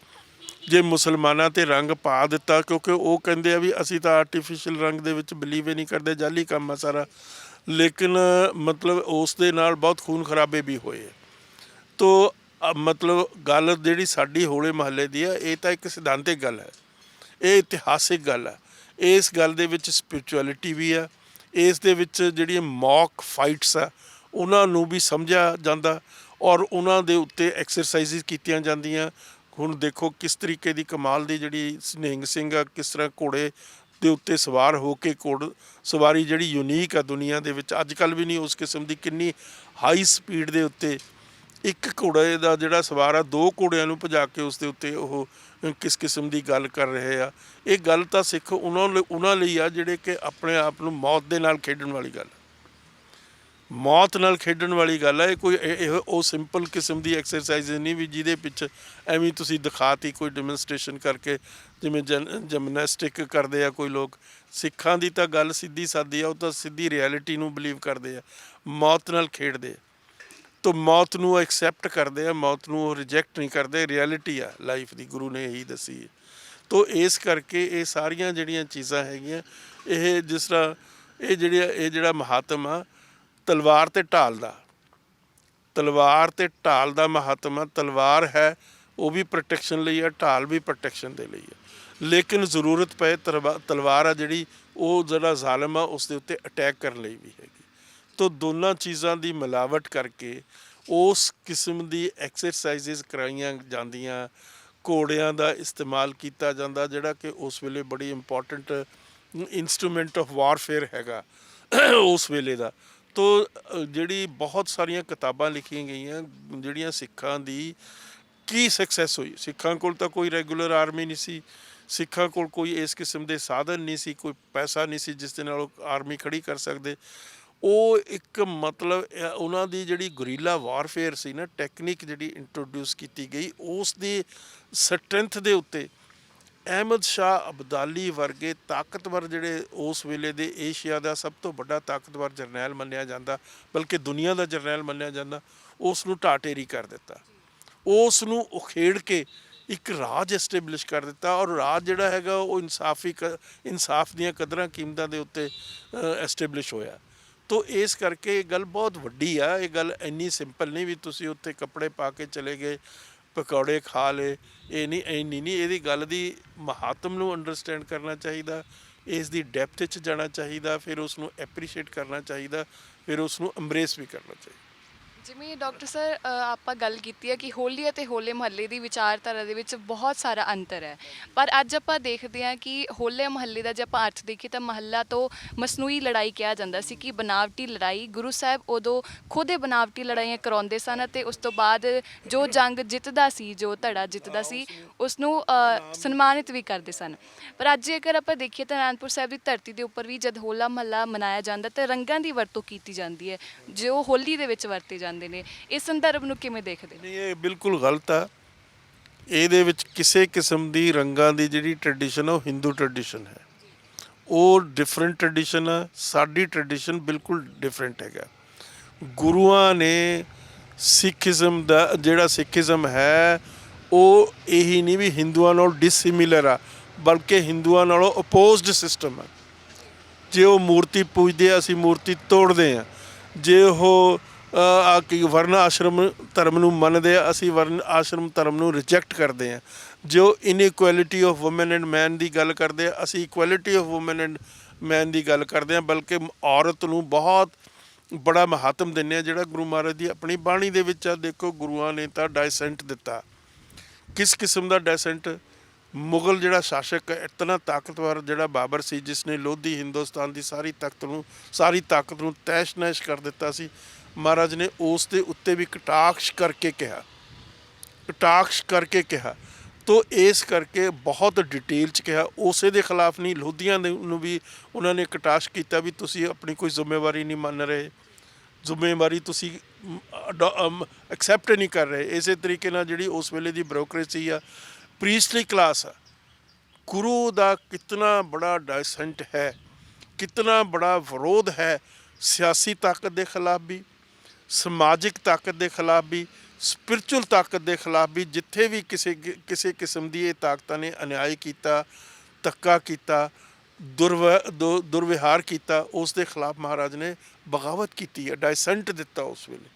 ਜੇ ਮੁਸਲਮਾਨਾਂ 'ਤੇ ਰੰਗ ਪਾ ਦਿੱਤਾ, ਕਿਉਂਕਿ ਉਹ ਕਹਿੰਦੇ ਆ ਵੀ ਅਸੀਂ ਤਾਂ ਆਰਟੀਫਿਸ਼ੀਅਲ ਰੰਗ ਦੇ ਵਿੱਚ ਬਿਲੀਵ ਹੀ ਨਹੀਂ ਕਰਦੇ, ਜਾਲੀ ਕੰਮ ਆ ਸਾਰਾ। ਲੇਕਿਨ ਮਤਲਬ ਉਸ ਦੇ ਨਾਲ ਬਹੁਤ ਖੂਨ ਖਰਾਬੇ ਵੀ ਹੋਏ ਆ। ਤੋ ਮਤਲਬ ਗੱਲ ਜਿਹੜੀ ਸਾਡੀ ਹੋਲੇ ਮਹੱਲੇ ਦੀ ਆ, ਇਹ ਤਾਂ ਇੱਕ ਸਿਧਾਂਤਿਕ ਗੱਲ ਹੈ, ਇਹ ਇਤਿਹਾਸਿਕ ਗੱਲ ਹੈ। ਇਸ ਗੱਲ ਦੇ ਵਿੱਚ ਸਪਿਰਿਚੁਅਲਿਟੀ ਵੀ ਆ। ਇਸ ਦੇ ਵਿੱਚ ਜਿਹੜੀਆਂ ਮੌਕ ਫਾਈਟਸ ਆ ਉਹਨਾਂ ਨੂੰ ਵੀ ਸਮਝਿਆ ਜਾਂਦਾ ਔਰ ਉਹਨਾਂ ਦੇ ਉੱਤੇ ਐਕਸਰਸਾਈਜ਼ ਕੀਤੀਆਂ ਜਾਂਦੀਆਂ। ਹੁਣ ਦੇਖੋ ਕਿਸ ਤਰੀਕੇ ਦੀ ਕਮਾਲ ਦੀ ਜਿਹੜੀ ਨਿਹੰਗ ਸਿੰਘ ਆ, ਕਿਸ ਤਰ੍ਹਾਂ ਘੋੜੇ ਦੇ ਉੱਤੇ ਸਵਾਰ ਹੋ ਕੇ ਘੋੜ ਸਵਾਰੀ ਜਿਹੜੀ ਯੂਨੀਕ ਆ ਦੁਨੀਆ ਦੇ ਵਿੱਚ, ਅੱਜ ਕੱਲ੍ਹ ਵੀ ਨਹੀਂ ਉਸ ਕਿਸਮ ਦੀ। ਕਿੰਨੀ ਹਾਈ ਸਪੀਡ ਦੇ ਉੱਤੇ ਇੱਕ ਘੋੜੇ ਦਾ ਜਿਹੜਾ ਸਵਾਰ ਆ, ਦੋ ਘੋੜਿਆਂ ਨੂੰ ਭਜਾ ਕੇ ਉਸ ਦੇ ਉੱਤੇ ਉਹ ਕਿਸ ਕਿਸਮ ਦੀ ਗੱਲ ਕਰ ਰਹੇ ਆ। ਇਹ ਗੱਲ ਤਾਂ ਸਿੱਖ ਉਹਨਾਂ ਲਈ ਆ ਜਿਹੜੇ ਕਿ ਆਪਣੇ ਆਪ ਨੂੰ ਮੌਤ ਦੇ ਨਾਲ ਖੇਡਣ ਵਾਲੀ ਗੱਲ, ਮੌਤ ਨਾਲ ਖੇਡਣ ਵਾਲੀ ਗੱਲ ਹੈ। ਇਹ ਕੋਈ ਉਹ ਸਿੰਪਲ ਕਿਸਮ ਦੀ ਐਕਸਰਸਾਈਜ਼ ਨਹੀਂ ਵੀ ਜਿਹਦੇ ਪਿੱਛੇ ਐਵੇਂ ਤੁਸੀਂ ਦਿਖਾਤੀ ਕੋਈ ਡੈਮੋਨਸਟ੍ਰੇਸ਼ਨ ਕਰਕੇ, ਜਿਵੇਂ ਜਿਮਨੈਸਟਿਕ ਕਰਦੇ ਆ ਕੋਈ ਲੋਕ। ਸਿੱਖਾਂ ਦੀ ਤਾਂ ਗੱਲ ਸਿੱਧੀ ਸਾਦੀ ਆ, ਉਹ ਤਾਂ ਸਿੱਧੀ ਰਿਐਲਿਟੀ ਨੂੰ ਬਿਲੀਵ ਕਰਦੇ ਆ, ਮੌਤ ਨਾਲ ਖੇਡਦੇ ਆ। ਤੋ ਮੌਤ ਨੂੰ ਐਕਸੈਪਟ ਕਰਦੇ ਆ, ਮੌਤ ਨੂੰ ਉਹ ਰਿਜੈਕਟ ਨਹੀਂ ਕਰਦੇ। ਰਿਐਲਿਟੀ ਆ ਲਾਈਫ ਦੀ, ਗੁਰੂ ਨੇ ਇਹੀ ਦੱਸੀ ਹੈ। ਤੋ ਇਸ ਕਰਕੇ ਇਹ ਸਾਰੀਆਂ ਜਿਹੜੀਆਂ ਚੀਜ਼ਾਂ ਹੈਗੀਆਂ, ਇਹ ਜਿਸ ਤਰ੍ਹਾਂ ਇਹ ਜਿਹੜਾ ਮਹਾਤਮ ਆ ਤਲਵਾਰ ਅਤੇ ਢਾਲ ਦਾ ਮਹਾਤਮ ਆ। ਤਲਵਾਰ ਹੈ ਉਹ ਵੀ ਪ੍ਰੋਟੈਕਸ਼ਨ ਲਈ ਆ, ਢਾਲ ਵੀ ਪ੍ਰੋਟੈਕਸ਼ਨ ਦੇ ਲਈ ਆ। ਲੇਕਿਨ ਜ਼ਰੂਰਤ ਪਏ ਤਲਵਾਰ ਆ ਜਿਹੜੀ ਉਹ ਜਿਹੜਾ ਜ਼ਾਲਮ ਆ ਉਸ ਦੇ ਉੱਤੇ ਅਟੈਕ ਕਰਨ ਲਈ ਵੀ ਹੈਗੀ। ਤੋ ਦੋਨਾਂ ਚੀਜ਼ਾਂ ਦੀ ਮਿਲਾਵਟ ਕਰਕੇ ਉਸ ਕਿਸਮ ਦੀ ਐਕਸਰਸਾਈਜ਼ਸ ਕਰਾਈਆਂ ਜਾਂਦੀਆਂ। ਘੋੜਿਆਂ ਦਾ ਇਸਤੇਮਾਲ ਕੀਤਾ ਜਾਂਦਾ, ਜਿਹੜਾ ਕਿ ਉਸ ਵੇਲੇ ਬੜੀ ਇੰਪੋਰਟੈਂਟ ਇੰਸਟਰੂਮੈਂਟ ਆਫ ਵਾਰਫੇਅਰ ਹੈਗਾ ਉਸ ਵੇਲੇ ਦਾ। ਤੋ ਜਿਹੜੀ ਬਹੁਤ ਸਾਰੀਆਂ ਕਿਤਾਬਾਂ ਲਿਖੀਆਂ ਗਈਆਂ ਜਿਹੜੀਆਂ ਸਿੱਖਾਂ ਦੀ ਕੀ ਸਕਸੈਸ ਹੋਈ। ਸਿੱਖਾਂ ਕੋਲ ਤਾਂ ਕੋਈ ਰੈਗੂਲਰ ਆਰਮੀ ਨਹੀਂ ਸੀ, ਸਿੱਖਾਂ ਕੋਲ ਕੋਈ ਇਸ ਕਿਸਮ ਦੇ ਸਾਧਨ ਨਹੀਂ ਸੀ, ਕੋਈ ਪੈਸਾ ਨਹੀਂ ਸੀ ਜਿਸ ਦੇ ਨਾਲ ਉਹ ਆਰਮੀ ਖੜੀ ਕਰ ਸਕਦੇ। ਉਹ ਇੱਕ ਮਤਲਬ ਉਹਨਾਂ ਦੀ ਜਿਹੜੀ ਗੁਰੀਲਾ ਵਾਰਫੇਅਰ ਸੀ ਨਾ, ਟੈਕਨੀਕ ਜਿਹੜੀ ਇੰਟਰੋਡਿਊਸ ਕੀਤੀ ਗਈ, ਉਸ ਦੀ ਸਟਰੈਂਥ ਦੇ ਉੱਤੇ ਅਹਿਮਦ ਸ਼ਾਹ ਅਬਦਾਲੀ ਵਰਗੇ ਤਾਕਤਵਰ ਜਿਹੜੇ ਉਸ ਵੇਲੇ ਦੇ ਏਸ਼ੀਆ ਦਾ ਸਭ ਤੋਂ ਵੱਡਾ ਤਾਕਤਵਰ ਜਰਨੈਲ ਮੰਨਿਆ ਜਾਂਦਾ, ਬਲਕਿ ਦੁਨੀਆ ਦਾ ਜਰਨੈਲ ਮੰਨਿਆ ਜਾਂਦਾ, ਉਸ ਨੂੰ ਢਾਟੇਰੀ ਕਰ ਦਿੱਤਾ। ਉਸ ਨੂੰ ਉਖੇੜ ਕੇ ਇੱਕ ਰਾਜ ਐਸਟੈਬਲਿਸ਼ ਕਰ ਦਿੱਤਾ। ਔਰ ਰਾਜ ਜਿਹੜਾ ਹੈਗਾ ਉਹ ਇਨਸਾਫ ਦੀਆਂ ਕਦਰਾਂ ਕੀਮਤਾਂ ਦੇ ਉੱਤੇ ਐਸਟੈਬਲਿਸ਼ ਹੋਇਆ। ਤੋ ਇਸ ਕਰਕੇ ਇਹ ਗੱਲ ਬਹੁਤ ਵੱਡੀ ਆ। ਇਹ ਗੱਲ ਇੰਨੀ ਸਿੰਪਲ ਨਹੀਂ ਵੀ ਤੁਸੀਂ ਉੱਥੇ ਕੱਪੜੇ ਪਾ ਕੇ ਚਲੇ ਗਏ, ਪਕੌੜੇ ਖਾ ਲਏ, ਇਹ ਨਹੀਂ। ਇਹਦੀ ਗੱਲ ਦੀ ਮਹਾਤਮ ਨੂੰ ਅੰਡਰਸਟੈਂਡ ਕਰਨਾ ਚਾਹੀਦਾ, ਇਸ ਦੀ ਡੈਪਥ 'ਚ ਜਾਣਾ ਚਾਹੀਦਾ, ਫਿਰ ਉਸ ਨੂੰ ਐਪਰੀਸ਼ੀਏਟ ਕਰਨਾ ਚਾਹੀਦਾ, ਫਿਰ ਉਸ ਨੂੰ ਅੰਬਰੇਸ ਵੀ ਕਰਨਾ ਚਾਹੀਦਾ। ਜਿਵੇਂ ਡਾਕਟਰ ਸਰ ਆਪਾਂ ਗੱਲ ਕੀਤੀ ਹੈ ਕਿ ਹੋਲੀ ਅਤੇ ਹੋਲੇ ਮਹੱਲੇ ਦੀ ਵਿਚਾਰਧਾਰਾ ਦੇ ਵਿੱਚ ਬਹੁਤ ਸਾਰਾ ਅੰਤਰ ਹੈ, ਪਰ ਅੱਜ ਆਪਾਂ ਦੇਖਦੇ ਹਾਂ ਕਿ ਹੋਲੇ ਮਹੱਲੇ ਦਾ ਜੇ ਆਪਾਂ ਅਰਥ ਦੇਖੀਏ ਤਾਂ ਮਹੱਲਾ ਤੋਂ ਮਸਨੂਈ ਲੜਾਈ ਕਿਹਾ ਜਾਂਦਾ ਸੀ ਕਿ ਬਨਾਵਟੀ ਲੜਾਈ। ਗੁਰੂ ਸਾਹਿਬ ਉਦੋਂ ਖੁਦ ਇਹ ਬਨਾਵਟੀ ਲੜਾਈਆਂ ਕਰਾਉਂਦੇ ਸਨ ਅਤੇ ਉਸ ਤੋਂ ਬਾਅਦ ਜੋ ਜੰਗ ਜਿੱਤਦਾ ਸੀ, ਜੋ ਧੜਾ ਜਿੱਤਦਾ ਸੀ, ਉਸ ਨੂੰ ਸਨਮਾਨਿਤ ਵੀ ਕਰਦੇ ਸਨ। ਪਰ ਅੱਜ ਜੇਕਰ ਆਪਾਂ ਦੇਖੀਏ ਤਾਂ ਅਨੰਦਪੁਰ ਸਾਹਿਬ ਦੀ ਧਰਤੀ ਦੇ ਉੱਪਰ ਵੀ ਜਦ ਹੋਲਾ ਮਹੱਲਾ ਮਨਾਇਆ ਜਾਂਦਾ ਤਾਂ ਰੰਗਾਂ ਦੀ ਵਰਤੋਂ ਕੀਤੀ ਜਾਂਦੀ ਹੈ ਜੋ ਹੋਲੀ ਦੇ ਵਿੱਚ ਵਰਤੇ ਜਾਂਦੇ ਨੇ। ਇਸ ਸੰਦਰਭ ਨੂੰ ਕਿਵੇਂ ਦੇਖਦੇ? ਨਹੀਂ, ਇਹ ਬਿਲਕੁਲ ਗਲਤ ਆ। ਇਹਦੇ ਵਿੱਚ ਕਿਸੇ ਕਿਸਮ ਦੀ ਰੰਗਾਂ ਦੀ ਜਿਹੜੀ ਟ੍ਰੈਡੀਸ਼ਨ ਆ ਉਹ ਹਿੰਦੂ ਟ੍ਰੈਡੀਸ਼ਨ ਹੈ, ਉਹ ਡਿਫਰੈਂਟ ਟ੍ਰੈਡੀਸ਼ਨ ਆ। ਸਾਡੀ ਟ੍ਰੈਡੀਸ਼ਨ ਬਿਲਕੁਲ ਡਿਫਰੈਂਟ ਹੈਗਾ। ਗੁਰੂਆਂ ਨੇ ਸਿੱਖੀਜ਼ਮ ਦਾ ਜਿਹੜਾ ਸਿੱਖੀਜ਼ਮ ਹੈ ਉਹ ਇਹੀ ਨਹੀਂ ਵੀ ਹਿੰਦੂਆਂ ਨਾਲੋਂ ਡਿਸਸਿਮਿਲਰ ਆ, ਬਲਕਿ ਹਿੰਦੂਆਂ ਨਾਲੋਂ ਅਪੋਜ਼ਡ ਸਿਸਟਮ ਆ। ਜੇ ਉਹ ਮੂਰਤੀ ਪੂਜਦੇ ਆ, ਅਸੀਂ ਮੂਰਤੀ ਤੋੜਦੇ ਹਾਂ। ਜੇ ਉਹ ਵਰਨ ਆਸ਼ਰਮ ਧਰਮ ਨੂੰ ਮੰਨਦੇ ਆ, ਅਸੀਂ ਵਰਨ ਆਸ਼ਰਮ ਧਰਮ ਨੂੰ ਰਿਜੈਕਟ ਕਰਦੇ ਹਾਂ। ਜੋ ਇਨਇਕੁਐਲਿਟੀ ਆਫ ਵੂਮਨ ਐਂਡ ਮੈਨ ਦੀ ਗੱਲ ਕਰਦੇ ਆ, ਅਸੀਂ ਇਕੁਐਲਿਟੀ ਆਫ ਵੂਮਨ ਐਂਡ ਮੈਨ ਦੀ ਗੱਲ ਕਰਦੇ ਹਾਂ। ਬਲਕਿ ਔਰਤ ਨੂੰ ਬਹੁਤ ਬੜਾ ਮਹੱਤਵ ਦਿੰਦੇ ਆ, ਜਿਹੜਾ ਗੁਰੂ ਮਹਾਰਾਜ ਦੀ ਆਪਣੀ ਬਾਣੀ ਦੇ ਵਿੱਚ ਆ। ਦੇਖੋ ਗੁਰੂਆਂ ਨੇ ਤਾਂ ਡਾਇਸੈਂਟ ਦਿੱਤਾ ਕਿਸ ਕਿਸਮ ਦਾ ਡੈਸੈਂਟ, ਮੁਗਲ ਜਿਹੜਾ ਸ਼ਾਸਕ ਇਤਨਾ ਤਾਕਤਵਰ ਜਿਹੜਾ ਬਾਬਰ ਸੀ, ਜਿਸ ਨੇ ਲੋਧੀ ਹਿੰਦੁਸਤਾਨ ਦੀ ਸਾਰੀ ਤਾਕਤ ਨੂੰ ਤੈਸ਼ ਨੈਸ਼ ਕਰ ਦਿੱਤਾ ਸੀ, ਮਹਾਰਾਜ ਨੇ ਉਸ ਦੇ ਉੱਤੇ ਵੀ ਕਟਾਕਸ਼ ਕਰਕੇ ਕਿਹਾ। ਤੋ ਇਸ ਕਰਕੇ ਬਹੁਤ ਡਿਟੇਲ 'ਚ ਕਿਹਾ, ਉਸੇ ਦੇ ਖਿਲਾਫ ਨਹੀਂ, ਲੋਧੀਆਂ ਦੇ ਨੂੰ ਵੀ ਉਹਨਾਂ ਨੇ ਕਟਾਕਸ਼ ਕੀਤਾ ਵੀ ਤੁਸੀਂ ਆਪਣੀ ਕੋਈ ਜ਼ਿੰਮੇਵਾਰੀ ਨਹੀਂ ਮੰਨ ਰਹੇ, ਜ਼ਿੰਮੇਵਾਰੀ ਤੁਸੀਂ ਐਕਸੈਪਟ ਨਹੀਂ ਕਰ ਰਹੇ। ਇਸੇ ਤਰੀਕੇ ਨਾਲ ਜਿਹੜੀ ਉਸ ਵੇਲੇ ਦੀ ਬਿਊਰੋਕਰੇਸੀ ਆ, ਪ੍ਰੀਸਟਲੀ ਕਲਾਸ ਆ, ਗੁਰੂ ਦਾ ਕਿਤਨਾ ਬੜਾ ਡਾਇਸੈਂਟ ਹੈ, ਕਿਤਨਾ ਬੜਾ ਵਿਰੋਧ ਹੈ ਸਿਆਸੀ ਤਾਕਤ ਦੇ ਖਿਲਾਫ ਵੀ, ਸਮਾਜਿਕ ਤਾਕਤ ਦੇ ਖਿਲਾਫ ਵੀ, ਸਪਿਰਚੁਅਲ ਤਾਕਤ ਦੇ ਖਿਲਾਫ ਵੀ। ਜਿੱਥੇ ਵੀ ਕਿਸੇ ਕਿਸਮ ਦੀ ਇਹ ਤਾਕਤਾਂ ਨੇ ਅਨਿਆਏ ਕੀਤਾ, ਧੱਕਾ ਕੀਤਾ, ਦੁਰਵਿਹਾਰ ਕੀਤਾ, ਉਸ ਦੇ ਖਿਲਾਫ ਮਹਾਰਾਜ ਨੇ ਬਗਾਵਤ ਕੀਤੀ ਹੈ, ਡਾਇਸੈਂਟ ਦਿੱਤਾ ਉਸ ਵੇਲੇ।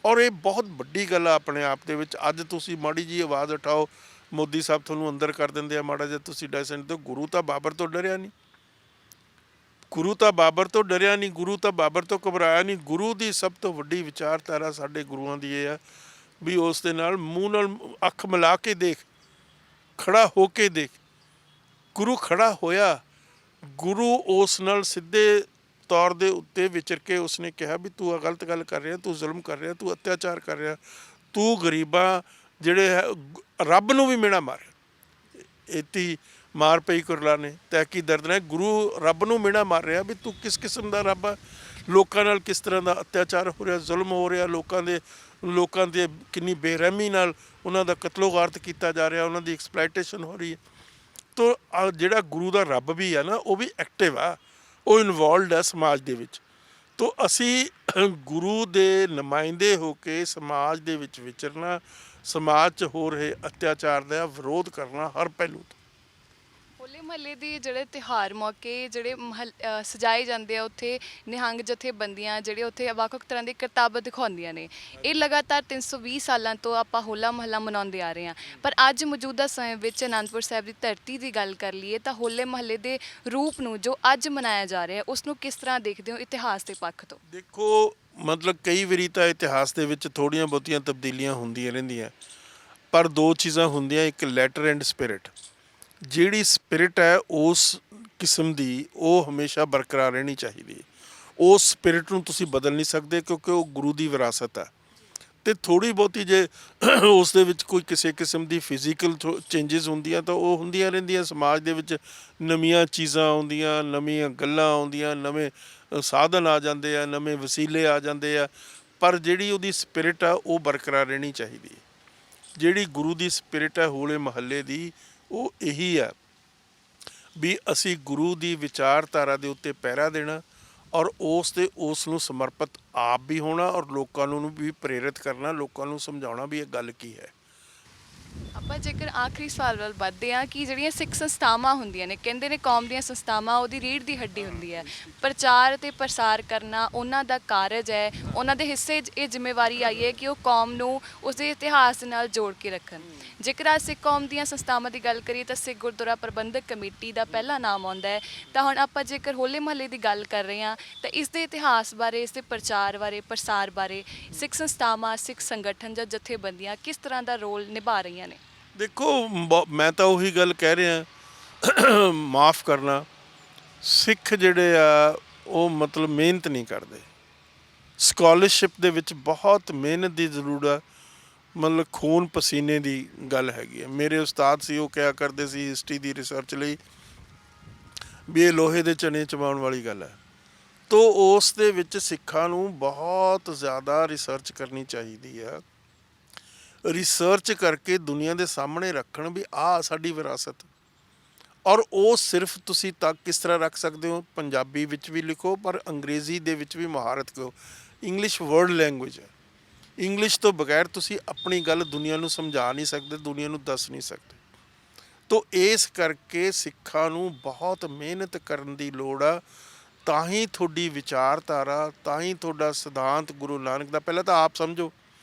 ਔਰ ਇਹ ਬਹੁਤ ਵੱਡੀ ਗੱਲ ਆ ਆਪਣੇ ਆਪ ਦੇ ਵਿੱਚ। ਅੱਜ ਤੁਸੀਂ ਮਾੜੀ ਜੀ ਆਵਾਜ਼ ਉਠਾਓ, ਮੋਦੀ ਸਾਹਿਬ ਤੁਹਾਨੂੰ ਅੰਦਰ ਕਰ ਦਿੰਦੇ ਆ, ਮਾੜਾ ਜਿਹਾ ਤੁਸੀਂ ਡਾਇਸੈਂਟ ਦਿਓ। ਗੁਰੂ ਤਾਂ ਬਾਬਰ ਤੋਂ ਡਰਿਆ ਨਹੀਂ, ਗੁਰੂ ਤਾਂ ਬਾਬਰ ਤੋਂ ਡਰਿਆ ਨਹੀਂ, ਗੁਰੂ ਤਾਂ ਬਾਬਰ ਤੋਂ ਘਬਰਾਇਆ ਨਹੀਂ। ਗੁਰੂ ਦੀ ਸਭ ਤੋਂ ਵੱਡੀ ਵਿਚਾਰਧਾਰਾ ਸਾਡੇ ਗੁਰੂਆਂ ਦੀ ਇਹ ਆ ਵੀ ਉਸ ਦੇ ਨਾਲ ਮੂੰਹ ਨਾਲ ਅੱਖ ਮਿਲਾ ਕੇ ਦੇਖ, ਖੜਾ ਹੋ ਕੇ ਦੇਖ। ਗੁਰੂ ਖੜਾ ਹੋਇਆ, ਗੁਰੂ ਉਸ ਨਾਲ ਸਿੱਧੇ ਤੌਰ ਦੇ ਉੱਤੇ ਵਿਚਰ ਕੇ ਉਸਨੇ ਕਿਹਾ ਵੀ ਤੂੰ ਗਲਤ ਗੱਲ ਕਰ ਰਿਹਾ, ਤੂੰ ਜ਼ੁਲਮ ਕਰ ਰਿਹਾ, ਤੂੰ ਅਤਿਆਚਾਰ ਕਰ ਰਿਹਾ, ਤੂੰ ਗਰੀਬਾਂ ਜਿਹੜੇ ਹੈ ਰੱਬ ਨੂੰ ਵੀ ਮਿਹਣਾ ਮਾਰ। ਇਤੀ ਮਾਰ ਪਈ ਕੁਰਲਾ ਨੇ ਤੈ ਕੀ ਦਰਦ ਨੇ, ਗੁਰੂ ਰੱਬ ਨੂੰ ਮਿਹਣਾ ਮਾਰ ਰਿਹਾ ਵੀ ਤੂੰ ਕਿਸ ਕਿਸਮ ਦਾ ਰੱਬ ਆ, ਲੋਕਾਂ ਨਾਲ ਕਿਸ ਤਰ੍ਹਾਂ ਦਾ ਅਤਿਆਚਾਰ ਹੋ ਰਿਹਾ, ਜ਼ੁਲਮ ਹੋ ਰਿਹਾ, ਲੋਕਾਂ ਦੇ ਕਿੰਨੀ ਬੇਰਹਿਮੀ ਨਾਲ ਉਹਨਾਂ ਦਾ ਕਤਲੋ ਗਾਰਤ ਕੀਤਾ ਜਾ ਰਿਹਾ, ਉਹਨਾਂ ਦੀ ਐਕਸਪਲਾਈਟੇਸ਼ਨ ਹੋ ਰਹੀ ਹੈ। ਤੋ ਜਿਹੜਾ ਗੁਰੂ ਦਾ ਰੱਬ ਵੀ ਆ ਨਾ, ਉਹ ਵੀ ਐਕਟਿਵ ਆ, ਉਹ ਇਨਵੋਲਵਡ ਹੈ ਸਮਾਜ ਦੇ ਵਿੱਚ। ਤੋ ਅਸੀਂ ਗੁਰੂ ਦੇ ਨੁਮਾਇੰਦੇ ਹੋ ਕੇ ਸਮਾਜ ਦੇ ਵਿੱਚ ਵਿਚਰਨਾ, ਸਮਾਜ 'ਚ ਹੋ ਰਹੇ ਅਤਿਆਚਾਰ ਦਾ ਵਿਰੋਧ ਕਰਨਾ ਹਰ ਪਹਿਲੂ ਤੋਂ। ਹੋਲੇ ਮਹੱਲੇ ਦੇ ਜਿਹੜੇ ਤਿਉਹਾਰ ਮੌਕੇ ਜਿਹੜੇ ਸਜਾਏ ਜਾਂਦੇ ਆ, ਉੱਥੇ ਨਿਹੰਗ ਜਥੇਬੰਦੀਆਂ ਜਿਹੜੇ ਉੱਥੇ ਵੱਖ-ਵੱਖ ਤਰ੍ਹਾਂ ਦੇ ਕਰਤੱਵ ਦਿਖਾਉਂਦੀਆਂ ਨੇ। ਇਹ ਲਗਾਤਾਰ 320 ਸਾਲਾਂ ਤੋਂ ਆਪਾਂ ਹੋਲਾ ਮਹੱਲਾ ਮਨਾਉਂਦੇ ਆ ਰਹੇ ਹਾਂ, ਪਰ ਅੱਜ ਮੌਜੂਦਾ ਸਮੇਂ ਵਿੱਚ ਅਨੰਦਪੁਰ ਸਾਹਿਬ ਦੀ ਧਰਤੀ ਦੀ ਗੱਲ ਕਰ ਲਈਏ ਤਾਂ ਹੋਲੇ ਮਹੱਲੇ ਦੇ ਰੂਪ ਨੂੰ ਜੋ ਅੱਜ ਮਨਾਇਆ ਜਾ ਰਿਹਾ, ਉਸ ਨੂੰ ਕਿਸ ਤਰ੍ਹਾਂ ਦੇਖਦੇ ਹੋ ਇਤਿਹਾਸ ਦੇ ਪੱਖ ਤੋਂ? ਦੇਖੋ, ਮਤਲਬ ਕਈ ਵਾਰੀ ਤਾਂ ਇਤਿਹਾਸ ਦੇ ਵਿੱਚ ਥੋੜ੍ਹੀਆਂ ਬਹੁਤੀਆਂ ਤਬਦੀਲੀਆਂ ਹੁੰਦੀਆਂ ਰਹਿੰਦੀਆਂ, ਪਰ ਦੋ ਚੀਜ਼ਾਂ ਹੁੰਦੀਆਂ, ਇੱਕ ਲੈਟਰ ਐਂਡ ਸਪਿਰਿਟ। ਜਿਹੜੀ ਸਪਿਰਿਟ ਹੈ ਉਸ ਕਿਸਮ ਦੀ ਉਹ ਹਮੇਸ਼ਾ ਬਰਕਰਾਰ ਰਹਿਣੀ ਚਾਹੀਦੀ ਹੈ। ਉਸ ਸਪਿਰਿਟ ਨੂੰ ਤੁਸੀਂ ਬਦਲ ਨਹੀਂ ਸਕਦੇ, ਕਿਉਂਕਿ ਉਹ ਗੁਰੂ ਦੀ ਵਿਰਾਸਤ ਹੈ। ਅਤੇ ਥੋੜ੍ਹੀ ਬਹੁਤੀ ਜੇ ਉਸ ਦੇ ਵਿੱਚ ਕੋਈ ਕਿਸੇ ਕਿਸਮ ਦੀ ਫਿਜ਼ੀਕਲ ਚੇਂਜਿਸ ਹੁੰਦੀਆਂ ਤਾਂ ਉਹ ਹੁੰਦੀਆਂ ਰਹਿੰਦੀਆਂ। ਸਮਾਜ ਦੇ ਵਿੱਚ ਨਵੀਆਂ ਚੀਜ਼ਾਂ ਆਉਂਦੀਆਂ, ਨਵੀਆਂ ਗੱਲਾਂ ਆਉਂਦੀਆਂ, ਨਵੇਂ ਸਾਧਨ ਆ ਜਾਂਦੇ ਆ, ਨਵੇਂ ਵਸੀਲੇ ਆ ਜਾਂਦੇ ਆ, ਪਰ ਜਿਹੜੀ ਉਹਦੀ ਸਪਿਰਿਟ ਆ ਉਹ ਬਰਕਰਾਰ ਰਹਿਣੀ ਚਾਹੀਦੀ ਹੈ। ਜਿਹੜੀ ਗੁਰੂ ਦੀ ਸਪਿਰਿਟ ਹੈ ਹੋਲੇ ਮਹੱਲੇ ਦੀ, ਉਹ ਇਹੀ ਆ ਵੀ ਅਸੀਂ ਗੁਰੂ ਦੀ ਵਿਚਾਰਧਾਰਾ ਦੇ ਉੱਤੇ ਪਹਿਰਾ ਦੇਣਾ ਔਰ ਉਸ ਨੂੰ ਸਮਰਪਿਤ ਆਪ ਵੀ ਹੋਣਾ ਔਰ ਲੋਕਾਂ ਨੂੰ ਵੀ ਪ੍ਰੇਰਿਤ ਕਰਨਾ, ਲੋਕਾਂ ਨੂੰ ਸਮਝਾਉਣਾ ਵੀ ਇਹ ਗੱਲ ਕੀ ਹੈ। ਆਪਾਂ ਜੇਕਰ ਆਖਰੀ ਸਵਾਲ ਵੱਲ ਵੱਧਦੇ ਹਾਂ ਕਿ ਜਿਹੜੀਆਂ ਸਿੱਖ ਸੰਸਥਾਵਾਂ ਹੁੰਦੀਆਂ ਨੇ, ਕਹਿੰਦੇ ਨੇ ਕੌਮ ਦੀਆਂ ਸੰਸਥਾਵਾਂ ਉਹਦੀ ਰੀੜ੍ਹ ਦੀ ਹੱਡੀ ਹੁੰਦੀ ਹੈ, ਪ੍ਰਚਾਰ ਅਤੇ ਪ੍ਰਸਾਰ ਕਰਨਾ ਉਹਨਾਂ ਦਾ ਕਾਰਜ ਹੈ, ਉਹਨਾਂ ਦੇ ਹਿੱਸੇ ਇਹ ਜ਼ਿੰਮੇਵਾਰੀ ਆਈ ਹੈ ਕਿ ਉਹ ਕੌਮ ਨੂੰ ਉਸਦੇ ਇਤਿਹਾਸ ਨਾਲ ਜੋੜ ਕੇ ਰੱਖਣ। ਜੇਕਰ ਅੱਜ ਸਿੱਖ ਕੌਮ ਦੀਆਂ ਸੰਸਥਾਵਾਂ ਦੀ ਗੱਲ ਕਰੀਏ ਤਾਂ ਸਿੱਖ ਗੁਰਦੁਆਰਾ ਪ੍ਰਬੰਧਕ ਕਮੇਟੀ ਦਾ ਪਹਿਲਾ ਨਾਮ ਆਉਂਦਾ ਹੈ। ਤਾਂ ਹੁਣ ਆਪਾਂ ਜੇਕਰ ਹੋਲੇ ਮਹੱਲੇ ਦੀ ਗੱਲ ਕਰ ਰਹੇ ਹਾਂ ਤਾਂ ਇਸ ਦੇ ਇਤਿਹਾਸ ਬਾਰੇ, ਇਸ ਦੇ ਪ੍ਰਚਾਰ ਬਾਰੇ, ਪ੍ਰਸਾਰ ਬਾਰੇ ਸਿੱਖ ਸੰਸਥਾਵਾਂ, ਸਿੱਖ ਸੰਗਠਨ ਜਾਂ ਜਥੇਬੰਦੀਆਂ ਕਿਸ ਤਰ੍ਹਾਂ ਦਾ ਰੋਲ ਨਿਭਾ ਰਹੀਆਂ ਨੇ? ਦੇਖੋ, ਮੈਂ ਤਾਂ ਉਹੀ ਗੱਲ ਕਹਿ ਰਿਹਾ, ਮਾਫ ਕਰਨਾ, ਸਿੱਖ ਜਿਹੜੇ ਆ ਉਹ ਮਤਲਬ ਮਿਹਨਤ ਨਹੀਂ ਕਰਦੇ। ਸਕਾਲਰਸ਼ਿਪ ਦੇ ਵਿੱਚ ਬਹੁਤ ਮਿਹਨਤ ਦੀ ਜ਼ਰੂਰਤ ਆ, ਮਤਲਬ ਖੂਨ ਪਸੀਨੇ ਦੀ ਗੱਲ ਹੈਗੀ ਹੈ। ਮੇਰੇ ਉਸਤਾਦ ਸੀ, ਉਹ ਕਿਹਾ ਕਰਦੇ ਸੀ ਹਿਸਟਰੀ ਦੀ ਰਿਸਰਚ ਲਈ ਵੀ ਇਹ ਲੋਹੇ ਦੇ ਚਨੇ ਚਬਾਉਣ ਵਾਲੀ ਗੱਲ ਹੈ। ਤੋ ਉਸ ਦੇ ਵਿੱਚ ਸਿੱਖਾਂ ਨੂੰ ਬਹੁਤ ਜ਼ਿਆਦਾ ਰਿਸਰਚ ਕਰਨੀ ਚਾਹੀਦੀ ਹੈ। ਰਿਸਰਚ ਕਰਕੇ ਦੁਨੀਆ ਦੇ ਸਾਹਮਣੇ ਰੱਖਣ ਵੀ ਆਹ ਸਾਡੀ ਵਿਰਾਸਤ, ਔਰ ਉਹ ਸਿਰਫ ਤੁਸੀਂ ਤੱਕ ਕਿਸ ਤਰ੍ਹਾਂ ਰੱਖ ਸਕਦੇ ਹੋ, ਪੰਜਾਬੀ ਵਿੱਚ ਵੀ ਲਿਖੋ ਪਰ ਅੰਗਰੇਜ਼ੀ ਦੇ ਵਿੱਚ ਵੀ ਮਹਾਰਤ ਕਰੋ। ਇੰਗਲਿਸ਼ ਵਰਲਡ ਲੈਂਗੁਏਜ ਹੈ, ਇੰਗਲਿਸ਼ ਤੋਂ ਬਗੈਰ ਤੁਸੀਂ ਆਪਣੀ ਗੱਲ ਦੁਨੀਆ ਨੂੰ ਸਮਝਾ ਨਹੀਂ ਸਕਦੇ, ਦੁਨੀਆ ਨੂੰ ਦੱਸ ਨਹੀਂ ਸਕਦੇ। ਤੋ ਇਸ ਕਰਕੇ ਸਿੱਖਾਂ ਨੂੰ ਬਹੁਤ ਮਿਹਨਤ ਕਰਨ ਦੀ ਲੋੜ ਆ, ਤਾਂ ਹੀ ਤੁਹਾਡੀ ਵਿਚਾਰਧਾਰਾ, ਤਾਂ ਹੀ ਤੁਹਾਡਾ ਸਿਧਾਂਤ ਗੁਰੂ ਨਾਨਕ ਦਾ। ਪਹਿਲਾਂ ਤਾਂ ਆਪ ਸਮਝੋ,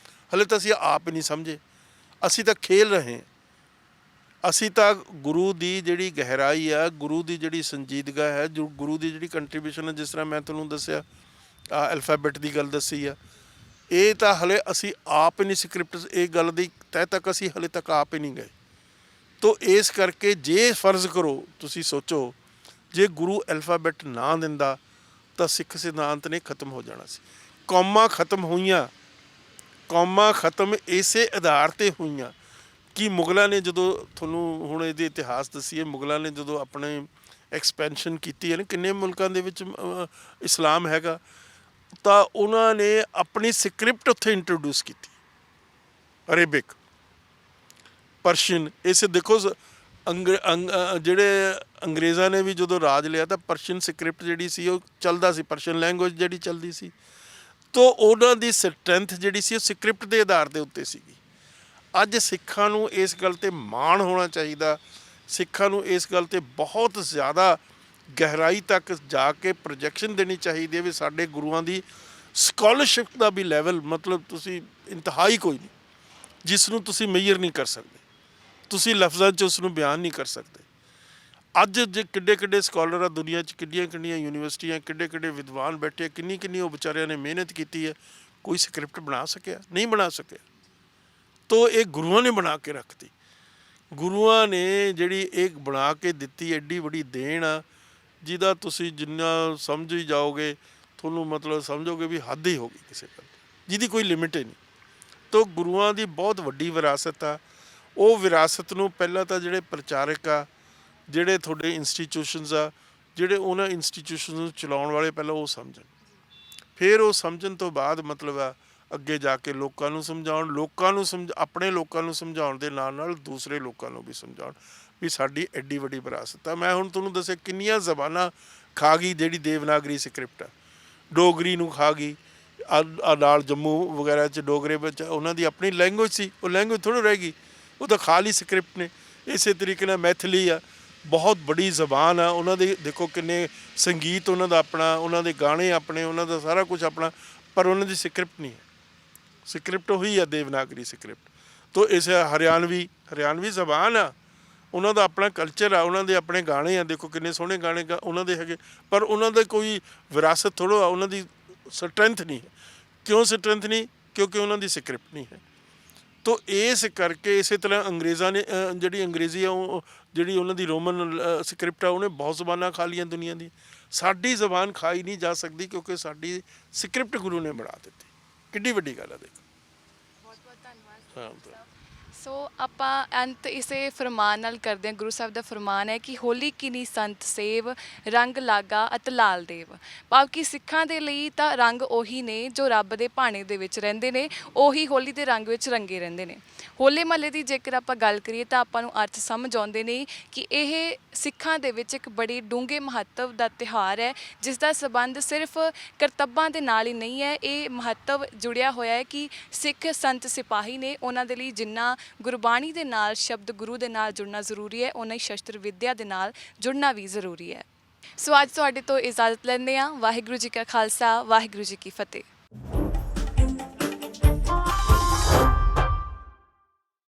ਹਲੇ ਤਾਂ ਅਸੀਂ ਆਪ ਹੀ ਨਹੀਂ ਸਮਝੇ, ਅਸੀਂ ਤਾਂ ਖੇਲ ਰਹੇ, ਅਸੀਂ ਤਾਂ ਗੁਰੂ ਦੀ ਜਿਹੜੀ ਗਹਿਰਾਈ ਆ, ਗੁਰੂ ਦੀ ਜਿਹੜੀ ਸੰਜੀਦਗਾ ਹੈ, ਜੋ ਗੁਰੂ ਦੀ ਜਿਹੜੀ ਕੰਟਰੀਬਿਊਸ਼ਨ ਹੈ, ਜਿਸ ਤਰ੍ਹਾਂ ਮੈਂ ਤੁਹਾਨੂੰ ਦੱਸਿਆ ਅਲਫਾਬੈਟ ਦੀ ਗੱਲ ਦੱਸੀ ਆ, ਇਹ ਤਾਂ ਹਲੇ ਅਸੀਂ ਆਪ ਹੀ ਨਹੀਂ ਸਕ੍ਰਿਪਟ, ਇਹ ਗੱਲ ਦੀ ਤਹਿ ਤੱਕ ਅਸੀਂ ਹਲੇ ਤੱਕ ਆਪ ਹੀ ਨਹੀਂ ਗਏ। ਤੋ ਇਸ ਕਰਕੇ ਜੇ ਫਰਜ਼ ਕਰੋ ਤੁਸੀਂ ਸੋਚੋ ਜੇ ਗੁਰੂ ਅਲਫਾਬੈਟ ਨਾ ਦਿੰਦਾ ਤਾਂ ਸਿੱਖ ਸਿਧਾਂਤ ਨੇ ਖਤਮ ਹੋ ਜਾਣਾ ਸੀ। ਕੌਮਾਂ ਖਤਮ ਹੋਈਆਂ, ਕੌਮਾਂ ਖਤਮ ਇਸੇ ਆਧਾਰ ਤੇ ਹੋਈਆਂ ਕਿ ਮੁਗਲਾਂ ਨੇ ਜਦੋਂ ਤੁਹਾਨੂੰ ਹੁਣ ਇਹਦੇ ਇਤਿਹਾਸ ਦੱਸੀਏ, ਮੁਗਲਾਂ ਨੇ ਜਦੋਂ ਆਪਣੇ ਐਕਸਪੈਂਸ਼ਨ ਕੀਤੀ ਹੈ ਨਾ, ਕਿੰਨੇ ਮੁਲਕਾਂ ਦੇ ਵਿੱਚ ਇਸਲਾਮ ਹੈਗਾ, ਤਾਂ ਉਹਨਾਂ ਨੇ ਆਪਣੀ ਸਕ੍ਰਿਪਟ ਉੱਥੇ ਇੰਟਰੋਡਿਊਸ ਕੀਤੀ, ਅਰੇਬਿਕ, ਪਰਸ਼ੀਅਨ। ਇਸੇ ਦੇਖੋ ਜਿਹੜੇ ਅੰਗਰੇਜ਼ਾਂ ਨੇ ਵੀ ਜਦੋਂ ਰਾਜ ਲਿਆ ਤਾਂ ਪਰਸ਼ੀਅਨ ਸਕ੍ਰਿਪਟ ਜਿਹੜੀ ਸੀ ਉਹ ਚੱਲਦਾ ਸੀ, ਪਰਸ਼ੀਅਨ ਲੈਂਗੁਏਜ ਜਿਹੜੀ ਚੱਲਦੀ ਸੀ। ਤੋ ਉਹਨਾਂ ਦੀ ਸਟਰੈਂਥ ਜਿਹੜੀ ਸੀ ਉਹ ਸਕ੍ਰਿਪਟ ਦੇ ਆਧਾਰ ਦੇ ਉੱਤੇ ਸੀਗੀ। ਅੱਜ ਸਿੱਖਾਂ ਨੂੰ ਇਸ ਗੱਲ 'ਤੇ ਮਾਣ ਹੋਣਾ ਚਾਹੀਦਾ, ਸਿੱਖਾਂ ਨੂੰ ਇਸ ਗੱਲ 'ਤੇ ਬਹੁਤ ਜ਼ਿਆਦਾ ਗਹਿਰਾਈ ਤੱਕ ਜਾ ਕੇ ਪ੍ਰੋਜੈਕਸ਼ਨ ਦੇਣੀ ਚਾਹੀਦੀ ਹੈ ਵੀ ਸਾਡੇ ਗੁਰੂਆਂ ਦੀ ਸਕਾਲਰਸ਼ਿਪ ਦਾ ਵੀ ਲੈਵਲ ਮਤਲਬ ਤੁਸੀਂ ਇੰਤਹਾਈ ਕੋਈ ਨਹੀਂ, ਜਿਸ ਨੂੰ ਤੁਸੀਂ ਮੇਜਰ ਨਹੀਂ ਕਰ ਸਕਦੇ, ਤੁਸੀਂ ਲਫ਼ਜ਼ਾਂ 'ਚ ਉਸ ਨੂੰ ਬਿਆਨ ਨਹੀਂ ਕਰ ਸਕਦੇ। ਅੱਜ ਜੇ ਕਿੱਡੇ ਕਿੱਡੇ ਸਕਾਲਰ ਆ ਦੁਨੀਆ 'ਚ, ਕਿੱਡੀਆਂ ਕਿੱਡੀਆਂ ਯੂਨੀਵਰਸਿਟੀਆਂ, ਕਿੱਡੇ ਕਿੱਡੇ ਵਿਦਵਾਨ ਬੈਠੇ, ਕਿੰਨੀ ਕਿੰਨੀ ਉਹ ਵਿਚਾਰਿਆਂ ਨੇ ਮਿਹਨਤ ਕੀਤੀ ਹੈ, ਕੋਈ ਸਕ੍ਰਿਪਟ ਬਣਾ ਸਕਿਆ? ਨਹੀਂ ਬਣਾ ਸਕਿਆ। ਤੋ ਇਹ ਗੁਰੂਆਂ ਨੇ ਬਣਾ ਕੇ ਰੱਖਤੀ, ਗੁਰੂਆਂ ਨੇ ਜਿਹੜੀ ਇਹ ਬਣਾ ਕੇ ਦਿੱਤੀ ਐਡੀ ਵੱਡੀ ਦੇਣ ਆ, ਜਿਹਦਾ ਤੁਸੀਂ ਜਿੰਨਾ ਸਮਝ ਹੀ ਜਾਓਗੇ ਤੁਹਾਨੂੰ ਮਤਲਬ ਸਮਝੋਗੇ ਵੀ ਹੱਦ ਹੀ ਹੋ ਗਈ ਕਿਸੇ ਗੱਲ, ਜਿਹਦੀ ਕੋਈ ਲਿਮਿਟ ਹੀ ਨਹੀਂ। ਤੋ ਗੁਰੂਆਂ ਦੀ ਬਹੁਤ ਵੱਡੀ ਵਿਰਾਸਤ ਆ। ਉਹ ਵਿਰਾਸਤ ਨੂੰ ਪਹਿਲਾਂ ਤਾਂ ਜਿਹੜੇ ਪ੍ਰਚਾਰਕ ਆ, ਜਿਹੜੇ ਤੁਹਾਡੇ ਇੰਸਟੀਚਿਊਸ਼ਨਸ ਆ, ਜਿਹੜੇ ਉਹਨਾਂ ਇੰਸਟੀਚਿਊਸ਼ਨ ਨੂੰ ਚਲਾਉਣ ਵਾਲੇ ਪਹਿਲਾਂ ਉਹ ਸਮਝਣ, ਫਿਰ ਉਹ ਸਮਝਣ ਤੋਂ ਬਾਅਦ ਮਤਲਬ ਆ ਅੱਗੇ ਜਾ ਕੇ ਲੋਕਾਂ ਨੂੰ ਸਮਝਾਉਣ, ਲੋਕਾਂ ਨੂੰ ਆਪਣੇ ਲੋਕਾਂ ਨੂੰ ਸਮਝਾਉਣ ਦੇ ਨਾਲ ਨਾਲ ਦੂਸਰੇ ਲੋਕਾਂ ਨੂੰ ਵੀ ਸਮਝਾਉਣ ਵੀ ਸਾਡੀ ਐਡੀ ਵੱਡੀ ਵਿਰਾਸਤ ਆ। ਮੈਂ ਹੁਣ ਤੁਹਾਨੂੰ ਦੱਸਿਆ ਕਿੰਨੀਆਂ ਜ਼ਬਾਨਾਂ ਖਾ ਗਈ ਜਿਹੜੀ ਦੇਵਨਾਗਰੀ ਸਕ੍ਰਿਪਟ ਆ, ਡੋਗਰੀ ਨੂੰ ਖਾ ਗਈ, ਨਾਲ ਜੰਮੂ ਵਗੈਰਾ 'ਚ ਡੋਗਰੇ ਵਿੱਚ ਉਹਨਾਂ ਦੀ ਆਪਣੀ ਲੈਂਗੁਏਜ ਸੀ, ਉਹ ਲੈਂਗੁਏਜ ਥੋੜ੍ਹਾ ਰਹਿ ਗਈ, ਉਹ ਤਾਂ ਖਾ ਲਈ ਸਕ੍ਰਿਪਟ ਨੇ। ਇਸੇ ਤਰੀਕੇ ਨਾਲ ਮੈਥਲੀ ਆ, ਬਹੁਤ ਬੜੀ ਜ਼ਬਾਨ ਆ, ਉਹਨਾਂ ਦੇ ਦੇਖੋ ਕਿੰਨੇ ਸੰਗੀਤ ਉਹਨਾਂ ਦਾ ਆਪਣਾ, ਉਹਨਾਂ ਦੇ ਗਾਣੇ ਆਪਣੇ, ਉਹਨਾਂ ਦਾ ਸਾਰਾ ਕੁਝ ਆਪਣਾ, ਪਰ ਉਹਨਾਂ ਦੀ ਸਕ੍ਰਿਪਟ ਨਹੀਂ ਹੈ। ਸਕ੍ਰਿਪਟ ਉਹੀ ਆ ਦੇਵਨਾਗਰੀ ਸਕ੍ਰਿਪਟ। ਤੋ ਇਸ ਹਰਿਆਣਵੀ ਜ਼ਬਾਨ ਆ, ਉਹਨਾਂ ਦਾ ਆਪਣਾ ਕਲਚਰ ਆ, ਉਹਨਾਂ ਦੇ ਆਪਣੇ ਗਾਣੇ ਆ, ਦੇਖੋ ਕਿੰਨੇ ਸੋਹਣੇ ਗਾਣੇ ਉਹਨਾਂ ਦੇ ਹੈਗੇ, ਪਰ ਉਹਨਾਂ ਦਾ ਕੋਈ ਵਿਰਾਸਤ ਥੋੜ੍ਹਾ ਆ, ਉਹਨਾਂ ਦੀ ਸਟਰੈਂਥ ਨਹੀਂ ਹੈ। ਕਿਉਂ ਸਟਰੈਂਥ ਨਹੀਂ? ਕਿਉਂਕਿ ਉਹਨਾਂ ਦੀ ਸਕ੍ਰਿਪਟ ਨਹੀਂ ਹੈ। ਤੋ ਇਸ ਕਰਕੇ ਇਸੇ ਤਰ੍ਹਾਂ ਅੰਗਰੇਜ਼ਾਂ ਨੇ ਜਿਹੜੀ ਅੰਗਰੇਜ਼ੀ ਆ, ਉਹ ਜਿਹੜੀ ਉਹਨਾਂ ਦੀ ਰੋਮਨ ਸਕ੍ਰਿਪਟ ਆ, ਉਹਨੇ ਬਹੁਤ ਜ਼ਬਾਨਾਂ ਖਾ ਲਈਆਂ ਦੁਨੀਆ ਦੀ। ਸਾਡੀ ਜ਼ਬਾਨ ਖਾਈ ਨਹੀਂ ਜਾ ਸਕਦੀ ਕਿਉਂਕਿ ਸਾਡੀ ਸਕ੍ਰਿਪਟ ਗੁਰੂ ਨੇ ਬਣਾ ਦਿੱਤੀ। ਕਿੱਡੀ ਵੱਡੀ ਗੱਲ ਆ, ਦੇਖੋ। ਬਹੁਤ ਬਹੁਤ ਧੰਨਵਾਦ। ਹਾਂ। ਸੋ ਆਪਾਂ ਅੰਤ ਇਸੇ ਫਰਮਾਨ ਨਾਲ ਕਰਦੇ ਹਾਂ। ਗੁਰੂ ਸਾਹਿਬ ਦਾ ਫਰਮਾਨ ਹੈ ਕਿ ਹੋਲੀ ਕਿਨੀ ਸੰਤ ਸੇਵ, ਰੰਗ ਲਾਗਾ ਅਤ ਲਾਲ ਦੇਵ। ਭਾਵ ਕਿ ਸਿੱਖਾਂ ਦੇ ਲਈ ਤਾਂ ਰੰਗ ਉਹੀ ਨੇ ਜੋ ਰੱਬ ਦੇ ਭਾਣੇ ਦੇ ਵਿੱਚ ਰਹਿੰਦੇ ਨੇ, ਉਹੀ ਹੋਲੀ ਦੇ ਰੰਗ ਵਿੱਚ ਰੰਗੇ ਰਹਿੰਦੇ ਨੇ। ਹੋਲੇ ਮਹੱਲੇ ਦੀ ਜੇਕਰ ਆਪਾਂ ਗੱਲ ਕਰੀਏ ਤਾਂ ਆਪਾਂ ਨੂੰ ਅਰਥ ਸਮਝ ਆਉਂਦੇ ਨੇ ਕਿ ਇਹ ਸਿੱਖਾਂ ਦੇ ਵਿੱਚ ਇੱਕ ਬੜੀ ਡੂੰਘੇ ਮਹੱਤਵ ਦਾ ਤਿਉਹਾਰ ਹੈ, ਜਿਸ ਦਾ ਸੰਬੰਧ ਸਿਰਫ ਕਰਤੱਬਾਂ ਦੇ ਨਾਲ ਹੀ ਨਹੀਂ ਹੈ। ਇਹ ਮਹੱਤਵ ਜੁੜਿਆ ਹੋਇਆ ਹੈ ਕਿ ਸਿੱਖ ਸੰਤ ਸਿਪਾਹੀ ਨੇ, ਉਹਨਾਂ ਦੇ ਲਈ ਜਿੰਨਾ ਗੁਰਬਾਣੀ ਦੇ ਨਾਲ, ਸ਼ਬਦ ਗੁਰੂ ਦੇ ਨਾਲ ਜੁੜਨਾ ਜ਼ਰੂਰੀ ਹੈ, ਉਹਨਾਂ ਹੀ ਸ਼ਸਤਰ ਵਿੱਦਿਆ ਦੇ ਨਾਲ ਜੁੜਨਾ ਵੀ ਜ਼ਰੂਰੀ ਹੈ। ਸੋ ਅੱਜ ਤੁਹਾਡੇ ਤੋਂ ਇਜਾਜ਼ਤ ਲੈਂਦੇ ਹਾਂ। ਵਾਹਿਗੁਰੂ ਜੀ ਕਾ ਖਾਲਸਾ, ਵਾਹਿਗੁਰੂ ਜੀ ਕੀ ਫਤਿਹ।